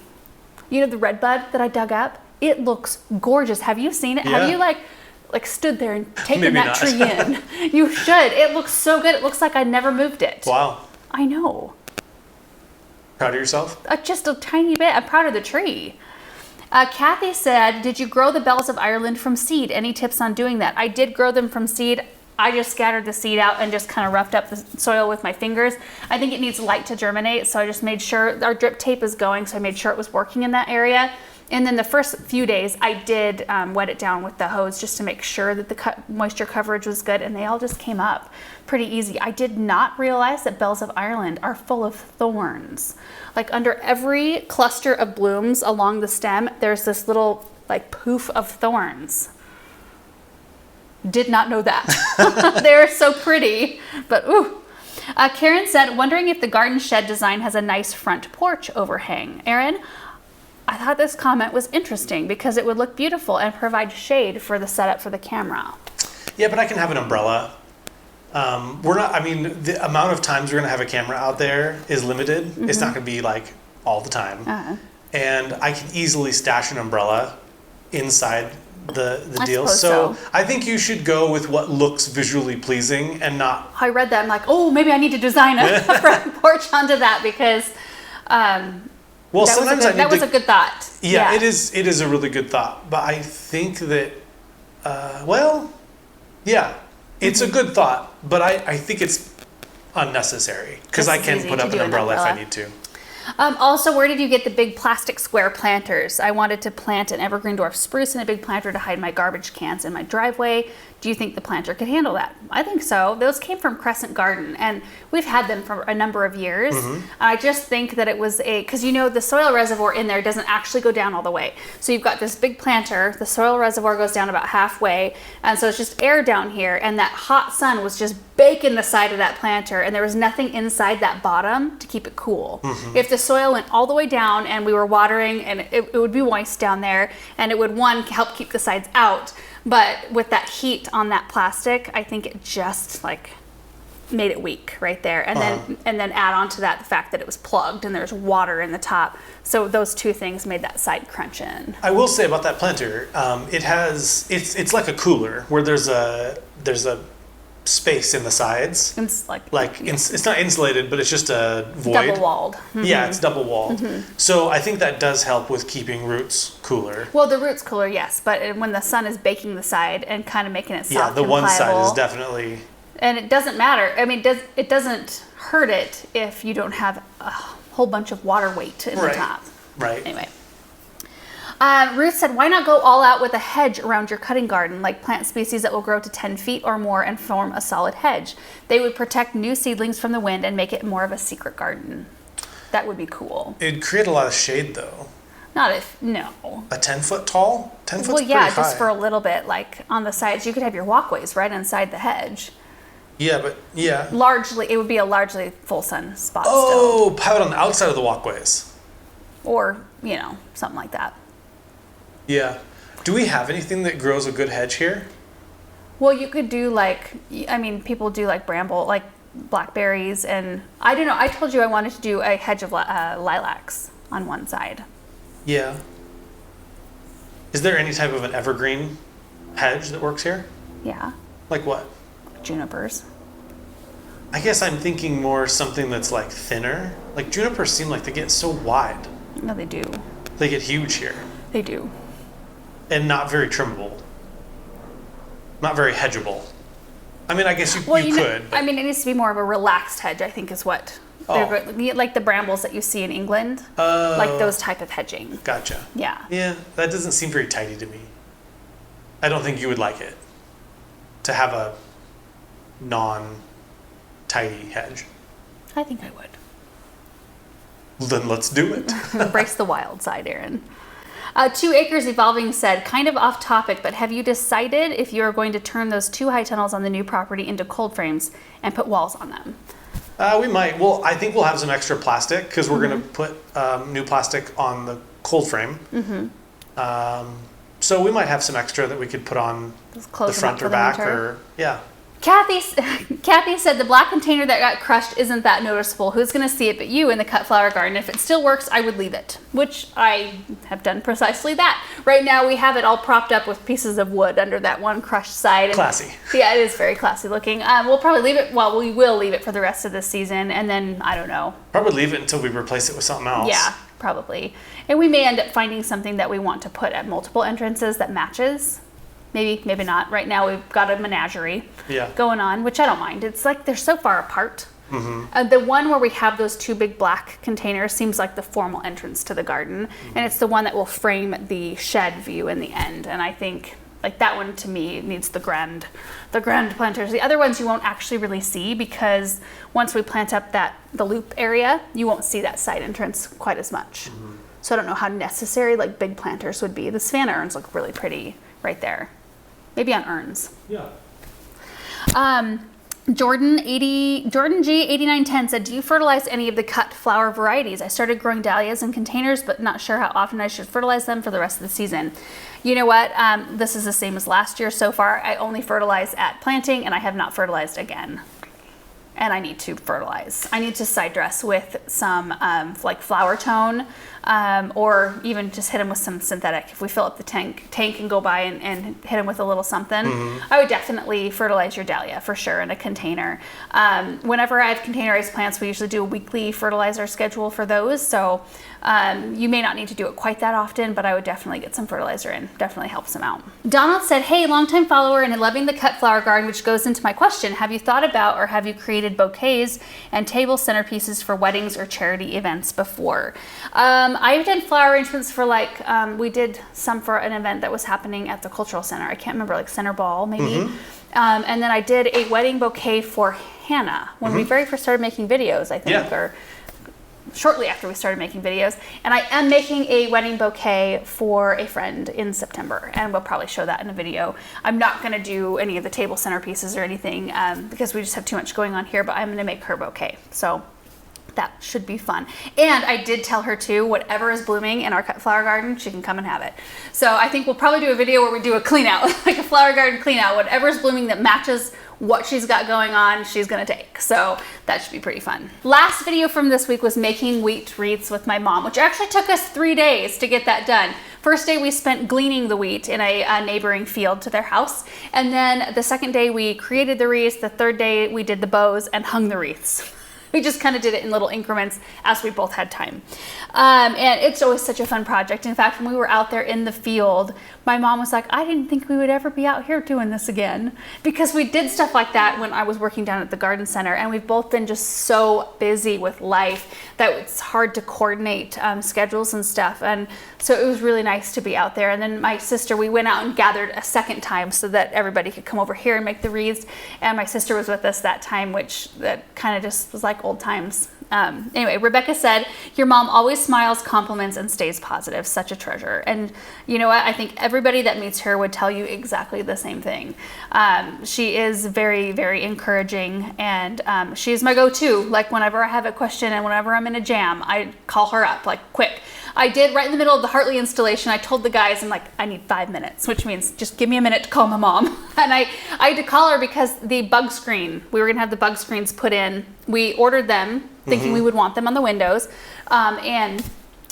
Speaker 1: you know, the red bud that I dug up, it looks gorgeous. Have you seen it?
Speaker 3: Yeah.
Speaker 1: Have you like stood there and taken
Speaker 3: Maybe
Speaker 1: that
Speaker 3: not.
Speaker 1: tree in? You should. It looks so good. It looks like I never moved it.
Speaker 3: wow.
Speaker 1: I know.
Speaker 3: Proud of yourself?
Speaker 1: Just a tiny bit. I'm proud of the tree. Kathy said, did you grow the bells of Ireland from seed? Any tips on doing that? I did grow them from seed. I just scattered the seed out and just kind of roughed up the soil with my fingers. I think it needs light to germinate, so I just made sure our drip tape is going, so I made sure it was working in that area. And then the first few days, I did wet it down with the hose just to make sure that the moisture coverage was good, and they all just came up pretty easy. I did not realize that bells of Ireland are full of thorns. Like under every cluster of blooms along the stem, there's this little like poof of thorns. Did not know that. They're so pretty, but ooh. Karen said, wondering if the garden shed design has a nice front porch overhang. Erin, I thought this comment was interesting because it would look beautiful and provide shade for the setup for the camera.
Speaker 3: Yeah, but I can have an umbrella. The amount of times we're going to have a camera out there is limited. Mm-hmm. It's not going to be like all the time. Uh-huh. And I can easily stash an umbrella inside the deal. So I think you should go with what looks visually pleasing and not...
Speaker 1: I read that. I'm like, oh, maybe I need to design a front porch onto that because...
Speaker 3: Well,
Speaker 1: that was a good thought.
Speaker 3: Yeah, it is a really good thought. But I think that, it's a good thought. But I think it's unnecessary because I can put up an umbrella if I need to.
Speaker 1: Also, where did you get the big plastic square planters? I wanted to plant an evergreen dwarf spruce in a big planter to hide my garbage cans in my driveway. Do you think the planter could handle that? I think so. Those came from Crescent Garden, and we've had them for a number of years. Mm-hmm. I just think that it was because the soil reservoir in there doesn't actually go down all the way. So you've got this big planter, the soil reservoir goes down about halfway, and so it's just air down here, and that hot sun was just baking the side of that planter, and there was nothing inside that bottom to keep it cool. Mm-hmm. If the soil went all the way down and we were watering, and it would be moist down there, and it would, help keep the sides out. But with that heat on that plastic, I think it just made it weak right there. And then add on to that the fact that it was plugged and there's water in the top. So those two things made that side crunch in.
Speaker 3: I will say about that planter, it's like a cooler where there's a space in the sides.
Speaker 1: It's
Speaker 3: it's not insulated, but it's just a void.
Speaker 1: Double walled. Mm-hmm.
Speaker 3: Yeah, it's double walled. Mm-hmm. So I think that does help with keeping roots cooler.
Speaker 1: Well, the roots cooler, yes, but when the sun is baking the side and kind of making it soft,
Speaker 3: yeah, the
Speaker 1: and
Speaker 3: one
Speaker 1: pliable,
Speaker 3: side is definitely.
Speaker 1: And it doesn't matter. I mean, it doesn't hurt it if you don't have a whole bunch of water weight in the top.
Speaker 3: Right.
Speaker 1: Anyway. Ruth said, why not go all out with a hedge around your cutting garden, like plant species that will grow to 10 feet or more and form a solid hedge? They would protect new seedlings from the wind and make it more of a secret garden. That would be cool.
Speaker 3: It'd create a lot of shade, though.
Speaker 1: No.
Speaker 3: A 10-foot tall? 10 foot's
Speaker 1: well, yeah,
Speaker 3: pretty high.
Speaker 1: just for a little bit, like on the sides. You could have your walkways right inside the hedge.
Speaker 3: Yeah, but yeah.
Speaker 1: It would be a largely full sun spot still.
Speaker 3: Oh, have it on the outside of the walkways.
Speaker 1: Or, something like that.
Speaker 3: Yeah. Do we have anything that grows a good hedge here?
Speaker 1: Well, you could do people do bramble, blackberries, and I don't know. I told you I wanted to do a hedge of lilacs on one side.
Speaker 3: Yeah. Is there any type of an evergreen hedge that works here?
Speaker 1: Yeah.
Speaker 3: Like what?
Speaker 1: Junipers.
Speaker 3: I guess I'm thinking more something that's thinner. Junipers seem like they get so wide.
Speaker 1: No, they do.
Speaker 3: They get huge here.
Speaker 1: They do.
Speaker 3: And not very trimmable. Not very hedgeable. I mean, I guess you could.
Speaker 1: But... it needs to be more of a relaxed hedge, I think is what. Like the brambles that you see in England. Like those type of hedging.
Speaker 3: Gotcha.
Speaker 1: Yeah.
Speaker 3: Yeah, that doesn't seem very tidy to me. I don't think you would like it. to have a non-tidy hedge.
Speaker 1: I think I would.
Speaker 3: Then let's do it.
Speaker 1: Embrace the wild side, Aaron. 2 Acres Evolving said, kind of off topic, but have you decided if you are going to turn those 2 high tunnels on the new property into cold frames and put walls on them?
Speaker 3: We might. Well, I think we'll have some extra plastic because we're going to put new plastic on the cold frame. So we might have some extra that we could put on the front or back, or
Speaker 1: Kathy said the black container that got crushed isn't that noticeable. Who's going to see it but you in the cut flower garden? If it still works, I would leave it, which I have done precisely that. Right now we have it all propped up with pieces of wood under that one crushed side.
Speaker 3: Classy.
Speaker 1: Yeah, it is very classy looking. We'll probably leave it, well, we will leave it for the rest of the season, and then, I don't know.
Speaker 3: Probably leave it until we replace it with something else.
Speaker 1: Yeah, probably. And we may end up finding something that we want to put at multiple entrances that matches. Maybe, maybe not. Right now we've got a menagerie going on, which I don't mind. It's like they're so far apart. The one where we have those 2 big black containers seems like the formal entrance to the garden, and it's the one that will frame the shed view in the end. And I think like that one to me needs the grand planters. The other ones you won't actually really see because once we plant up the loop area, you won't see that side entrance quite as much. So I don't know how necessary like big planters would be. The Savannah urns look really pretty right there. Maybe on urns.
Speaker 3: Yeah.
Speaker 1: Jordan G8910 said, do you fertilize any of the cut flower varieties? I started growing dahlias in containers, but not sure how often I should fertilize them for the rest of the season. You know what? This is the same as last year so far. I only fertilize at planting, and I have not fertilized again. And I need to fertilize. I need to side dress with some like flower tone, or even just hit them with some synthetic. If we fill up the tank and go by and hit them with a little something, I would definitely fertilize your dahlia for sure in a container. Whenever I have containerized plants, we usually do a weekly fertilizer schedule for those. So you may not need to do it quite that often, but I would definitely get some fertilizer in. Definitely helps them out. Donald said, hey, longtime follower and loving the cut flower garden, which goes into my question. Have you thought about or have you created bouquets and table centerpieces for weddings or charity events before? I've done flower arrangements for like, we did some for an event that was happening at the cultural center. I can't remember, like Center Ball maybe. And then I did a wedding bouquet for Hannah when we very first started making videos, I think, or shortly after we started making videos. And I am making a wedding bouquet for a friend in September, and we'll probably show that in a video. I'm not going to do any of the table centerpieces or anything because we just have too much going on here, but I'm going to make her bouquet. So that should be fun. And I did tell her too, whatever is blooming in our cut flower garden, she can come and have it. So I think we'll probably do a video where we do a clean out, like a flower garden clean out. Whatever's blooming that matches what she's got going on, she's gonna take. So that should be pretty fun. Last video from this week was making wheat wreaths with my mom, which actually took us 3 days to get that done. First day we spent gleaning the wheat in a neighboring field to their house. And then the second day we created the wreaths. The third day we did the bows and hung the wreaths. We just kind of did it in little increments as we both had time. And it's always such a fun project. In fact, when we were out there in the field, my mom was like, I didn't think we would ever be out here doing this again. Because we did stuff like that when I was working down at the garden center. And we've both been just so busy with life that it's hard to coordinate schedules and stuff. And so it was really nice to be out there. And then my sister, we went out and gathered a second time so that everybody could come over here and make the wreaths. And my sister was with us that time, which that kind of just was like old times. Anyway, Rebecca said, your mom always smiles, compliments, and stays positive. Such a treasure. And you know what? I think everybody that meets her would tell you exactly the same thing. She is very, very encouraging, and she's my go-to. Like whenever I have a question and whenever I'm in a jam, I call her up like quick. I did right in the middle of the Hartley installation. I told the guys, I'm like, I need 5 minutes, which means just give me a minute to call my mom. And I had to call her because the bug screen, we were gonna have the bug screens put in. We ordered them thinking we would want them on the windows. And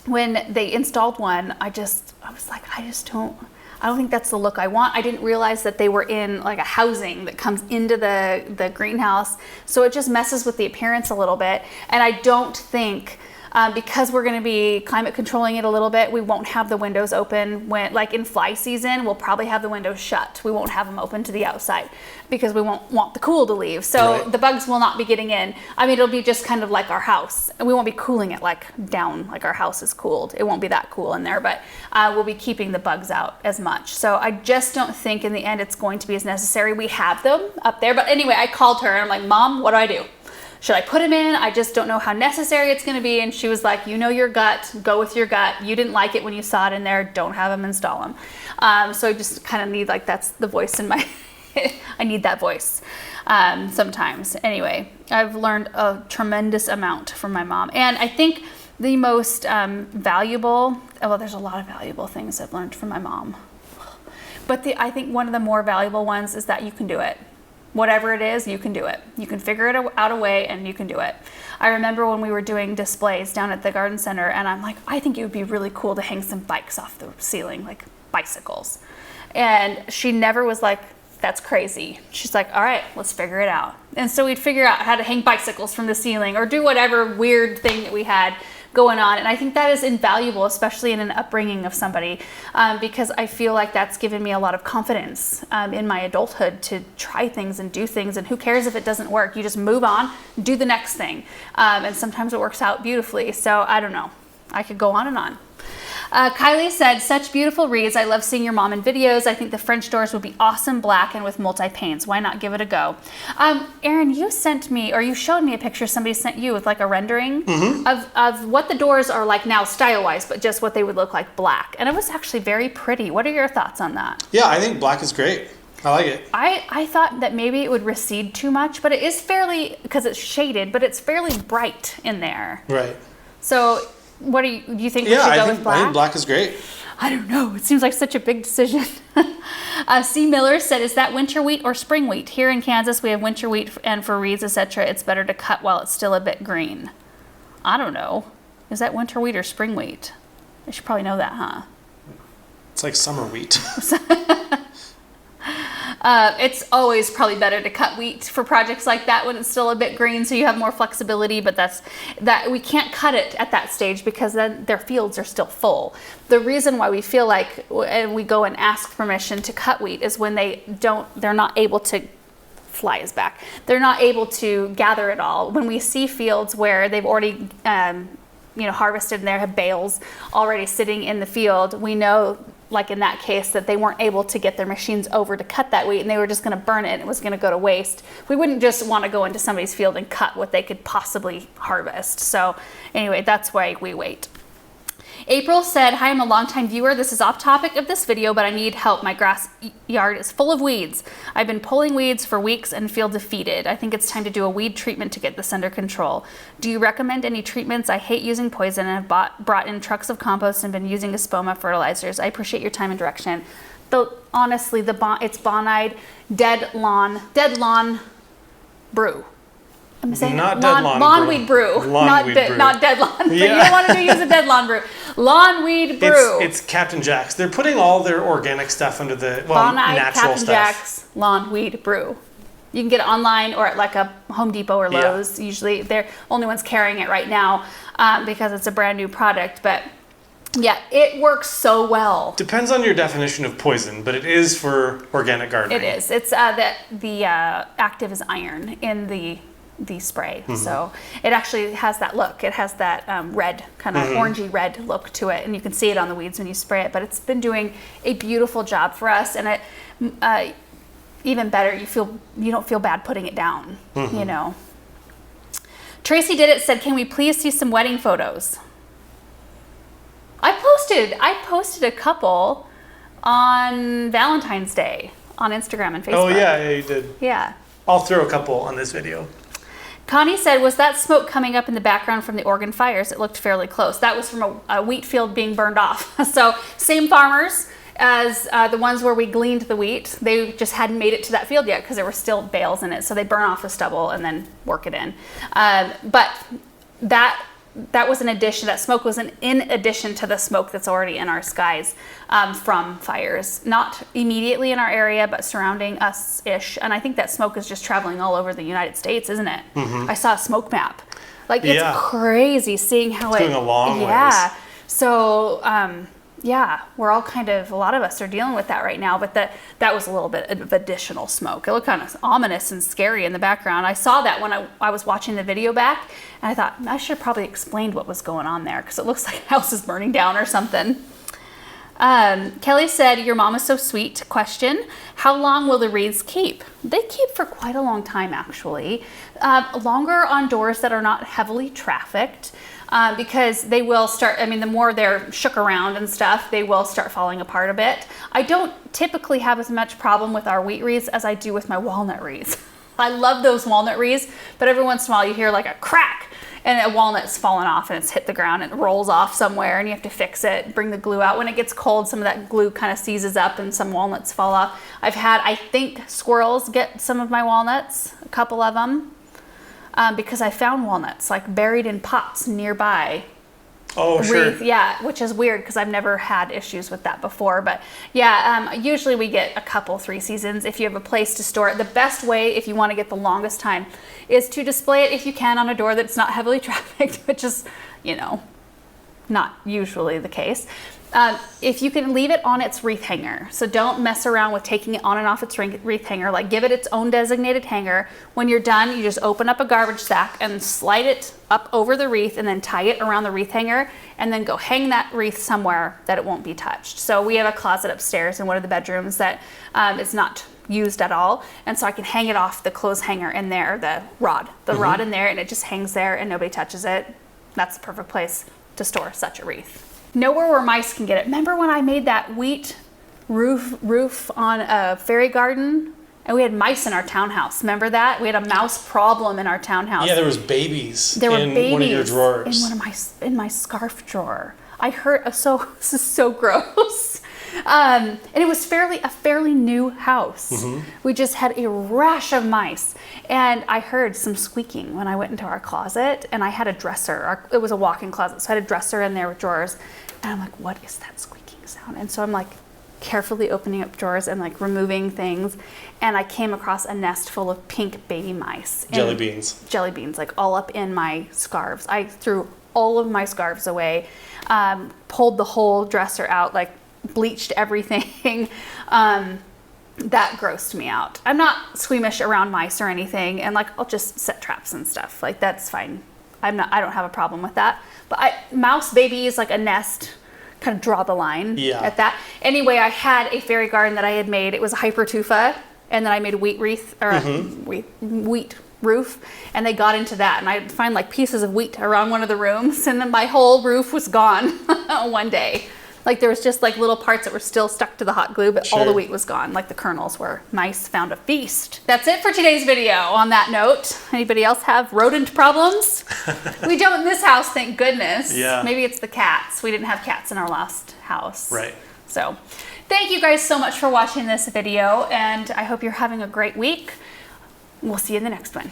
Speaker 1: when they installed one, I was like, I don't think that's the look I want. I didn't realize that they were in like a housing that comes into the greenhouse. So it just messes with the appearance a little bit. And I don't think Because we're going to be climate controlling it a little bit, we won't have the windows open when, like in fly season, we'll probably have the windows shut. We won't have them open to the outside because we won't want the cool to leave. So the bugs will not be getting in. I mean, it'll be just kind of like our house, and we won't be cooling it like down, like our house is cooled. It won't be that cool in there, but we'll be keeping the bugs out as much. So I just don't think in the end it's going to be as necessary. We have them up there, but anyway, I called her and I'm like, Mom, what do I do? Should I put them in? I just don't know how necessary it's going to be. And she was like, you know your gut, go with your gut. You didn't like it when you saw it in there. Don't have them install them. So I just kind of need, like, that's the voice in my, I need that voice sometimes. Anyway, I've learned a tremendous amount from my mom. And I think the most valuable, well, there's a lot of valuable things I've learned from my mom. But I think one of the more valuable ones is that you can do it. Whatever it is, you can do it. You can figure it out a way and you can do it. I remember when we were doing displays down at the garden center and I'm like, I think it would be really cool to hang some bikes off the ceiling, like bicycles. And she never was like, that's crazy. She's like, all right, let's figure it out. And so we'd figure out how to hang bicycles from the ceiling or do whatever weird thing that we had going on. And I think that is invaluable, especially in an upbringing of somebody, because I feel like that's given me a lot of confidence in my adulthood to try things and do things. And who cares if it doesn't work? You just move on, do the next thing. And sometimes it works out beautifully. So I don't know. I could go on and on. Kylie said, such beautiful wreaths. I love seeing your mom in videos. I think the French doors would be awesome black and with multi-panes. Why not give it a go? Erin, you sent me, or you showed me a picture somebody sent you with like a rendering of what the doors are like now style-wise, but just what they would look like black. And it was actually very pretty. What are your thoughts on that?
Speaker 2: Yeah, I think black is great. I like it.
Speaker 1: I thought that maybe it would recede too much, but it is fairly, because it's shaded, but it's fairly bright in there.
Speaker 2: Right.
Speaker 1: So what do you think we should go with black?
Speaker 2: I think black is great.
Speaker 1: I don't know. It seems like such a big decision. C. Miller said, is that winter wheat or spring wheat? Here in Kansas, we have winter wheat, and for wreaths, etc., it's better to cut while it's still a bit green. I don't know. Is that winter wheat or spring wheat? I should probably know that, huh?
Speaker 2: It's like summer wheat.
Speaker 1: It's always probably better to cut wheat for projects like that when it's still a bit green, so you have more flexibility, but that we can't cut it at that stage because then their fields are still full. The reason why we feel like, and we go and ask permission to cut wheat, is when they're not able to, fly is back, they're not able to gather it all. When we see fields where they've already harvested and they have bales already sitting in the field, we know, like in that case, that they weren't able to get their machines over to cut that wheat and they were just going to burn it and it was going to go to waste. We wouldn't just want to go into somebody's field and cut what they could possibly harvest. So anyway, that's why we wait. April said, hi, I'm a longtime viewer. This is off topic of this video, but I need help. My grass yard is full of weeds. I've been pulling weeds for weeks and feel defeated. I think it's time to do a weed treatment to get this under control. Do you recommend any treatments? I hate using poison and have brought in trucks of compost and been using Espoma fertilizers. I appreciate your time and direction. Honestly, it's Bonide Dead Lawn Brew. I'm saying
Speaker 3: not dead lawn
Speaker 1: Lawnweed Brew. Not dead lawn. But you don't want to use a dead lawn brew. Lawnweed Brew.
Speaker 3: It's Captain Jack's. They're putting all their organic stuff under the natural
Speaker 1: Captain
Speaker 3: stuff.
Speaker 1: Jack's Lawnweed Brew. You can get it online or at like a Home Depot or Lowe's.
Speaker 3: Yeah.
Speaker 1: Usually they're only ones carrying it right now because it's a brand new product. But yeah, it works so well.
Speaker 3: Depends on your definition of poison, but it is for organic gardening.
Speaker 1: It is. It's the active is iron in the spray. Mm-hmm. So it actually has that look. It has that red, kind of orangey red look to it, and you can see it on the weeds when you spray it, but it's been doing a beautiful job for us. And it even better, you don't feel bad putting it down. Tracy Did It said, can we please see some wedding photos? I posted a couple on Valentine's Day on Instagram and Facebook.
Speaker 3: Oh yeah, you did.
Speaker 1: Yeah.
Speaker 3: I'll throw a couple on this video.
Speaker 1: Connie said, was that smoke coming up in the background from the Oregon fires? It looked fairly close. That was from a wheat field being burned off. So same farmers as the ones where we gleaned the wheat. They just hadn't made it to that field yet because there were still bales in it. So they burn off the stubble and then work it in. But that was an addition. That smoke was in addition to the smoke that's already in our skies from fires. Not immediately in our area, but surrounding us-ish. And I think that smoke is just traveling all over the United States, isn't it? Mm-hmm. I saw a smoke map. Like it's
Speaker 3: Yeah.
Speaker 1: crazy seeing how
Speaker 3: It's going a long
Speaker 1: yeah.
Speaker 3: ways.
Speaker 1: So yeah, we're all a lot of us are dealing with that right now, but that was a little bit of additional smoke. It looked kind of ominous and scary in the background. I saw that when I was watching the video back, and I thought I should have probably explained what was going on there, because it looks like a house is burning down or something. Kelly said, your mom is so sweet. Question, how long will the wreaths keep? They keep for quite a long time, actually. Longer on doors that are not heavily trafficked, because they will start, the more they're shook around and stuff, they will start falling apart a bit. I don't typically have as much problem with our wheat wreaths as I do with my walnut wreaths. I love those walnut wreaths, but every once in a while you hear like a crack, and a walnut's fallen off and it's hit the ground and it rolls off somewhere, and you have to fix it, bring the glue out. When it gets cold, some of that glue kind of seizes up and some walnuts fall off. I've had, I think, squirrels get some of my walnuts, a couple of them, because I found walnuts like buried in pots nearby.
Speaker 3: Oh, sure.
Speaker 1: Yeah, which is weird because I've never had issues with that before. But yeah, usually we get a couple, 3 seasons if you have a place to store it. The best way, if you want to get the longest time, is to display it if you can on a door that's not heavily trafficked, which is, not usually the case. If you can leave it on its wreath hanger. So don't mess around with taking it on and off its wreath hanger. Like, give it its own designated hanger. When you're done, you just open up a garbage sack and slide it up over the wreath and then tie it around the wreath hanger, and then go hang that wreath somewhere that it won't be touched. So we have a closet upstairs in one of the bedrooms that is not used at all, and so I can hang it off the clothes hanger in there, the rod in there, and it just hangs there and nobody touches it. That's the perfect place to store such a wreath. Nowhere where mice can get it. Remember when I made that wheat roof on a fairy garden, and we had mice in our townhouse? Remember that? We had a mouse problem in our townhouse.
Speaker 2: Yeah, there was babies
Speaker 1: There were
Speaker 2: in
Speaker 1: babies
Speaker 2: one of your drawers.
Speaker 1: in my scarf drawer. I heard this is so gross. And it was a fairly new house.
Speaker 2: Mm-hmm.
Speaker 1: We just had a rash of mice, and I heard some squeaking when I went into our closet, and I had a dresser. It was a walk-in closet, so I had a dresser in there with drawers, and I'm like, what is that squeaking sound? And so I'm like carefully opening up drawers and like removing things, and I came across a nest full of pink baby mice.
Speaker 2: Jelly beans.
Speaker 1: Jelly beans, like all up in my scarves. I threw all of my scarves away, pulled the whole dresser out, like bleached everything. That grossed me out. I'm not squeamish around mice or anything, and like I'll just set traps and stuff. Like that's fine. I don't have a problem with that. But mouse babies, like a nest, kind of draw the line at that. Anyway, I had a fairy garden that I had made. It was a hypertufa, and then I made a wheat wreath or a wheat roof, and they got into that, and I'd find like pieces of wheat around one of the rooms, and then my whole roof was gone one day. Like there was just like little parts that were still stuck to the hot glue, but all the wheat was gone. Like the kernels were. Mice found a feast. That's it for today's video. On that note, anybody else have rodent problems? We don't in this house, thank goodness.
Speaker 3: Yeah.
Speaker 1: Maybe it's the cats. We didn't have cats in our last house.
Speaker 3: Right.
Speaker 1: So thank you guys so much for watching this video, and I hope you're having a great week. We'll see you in the next one.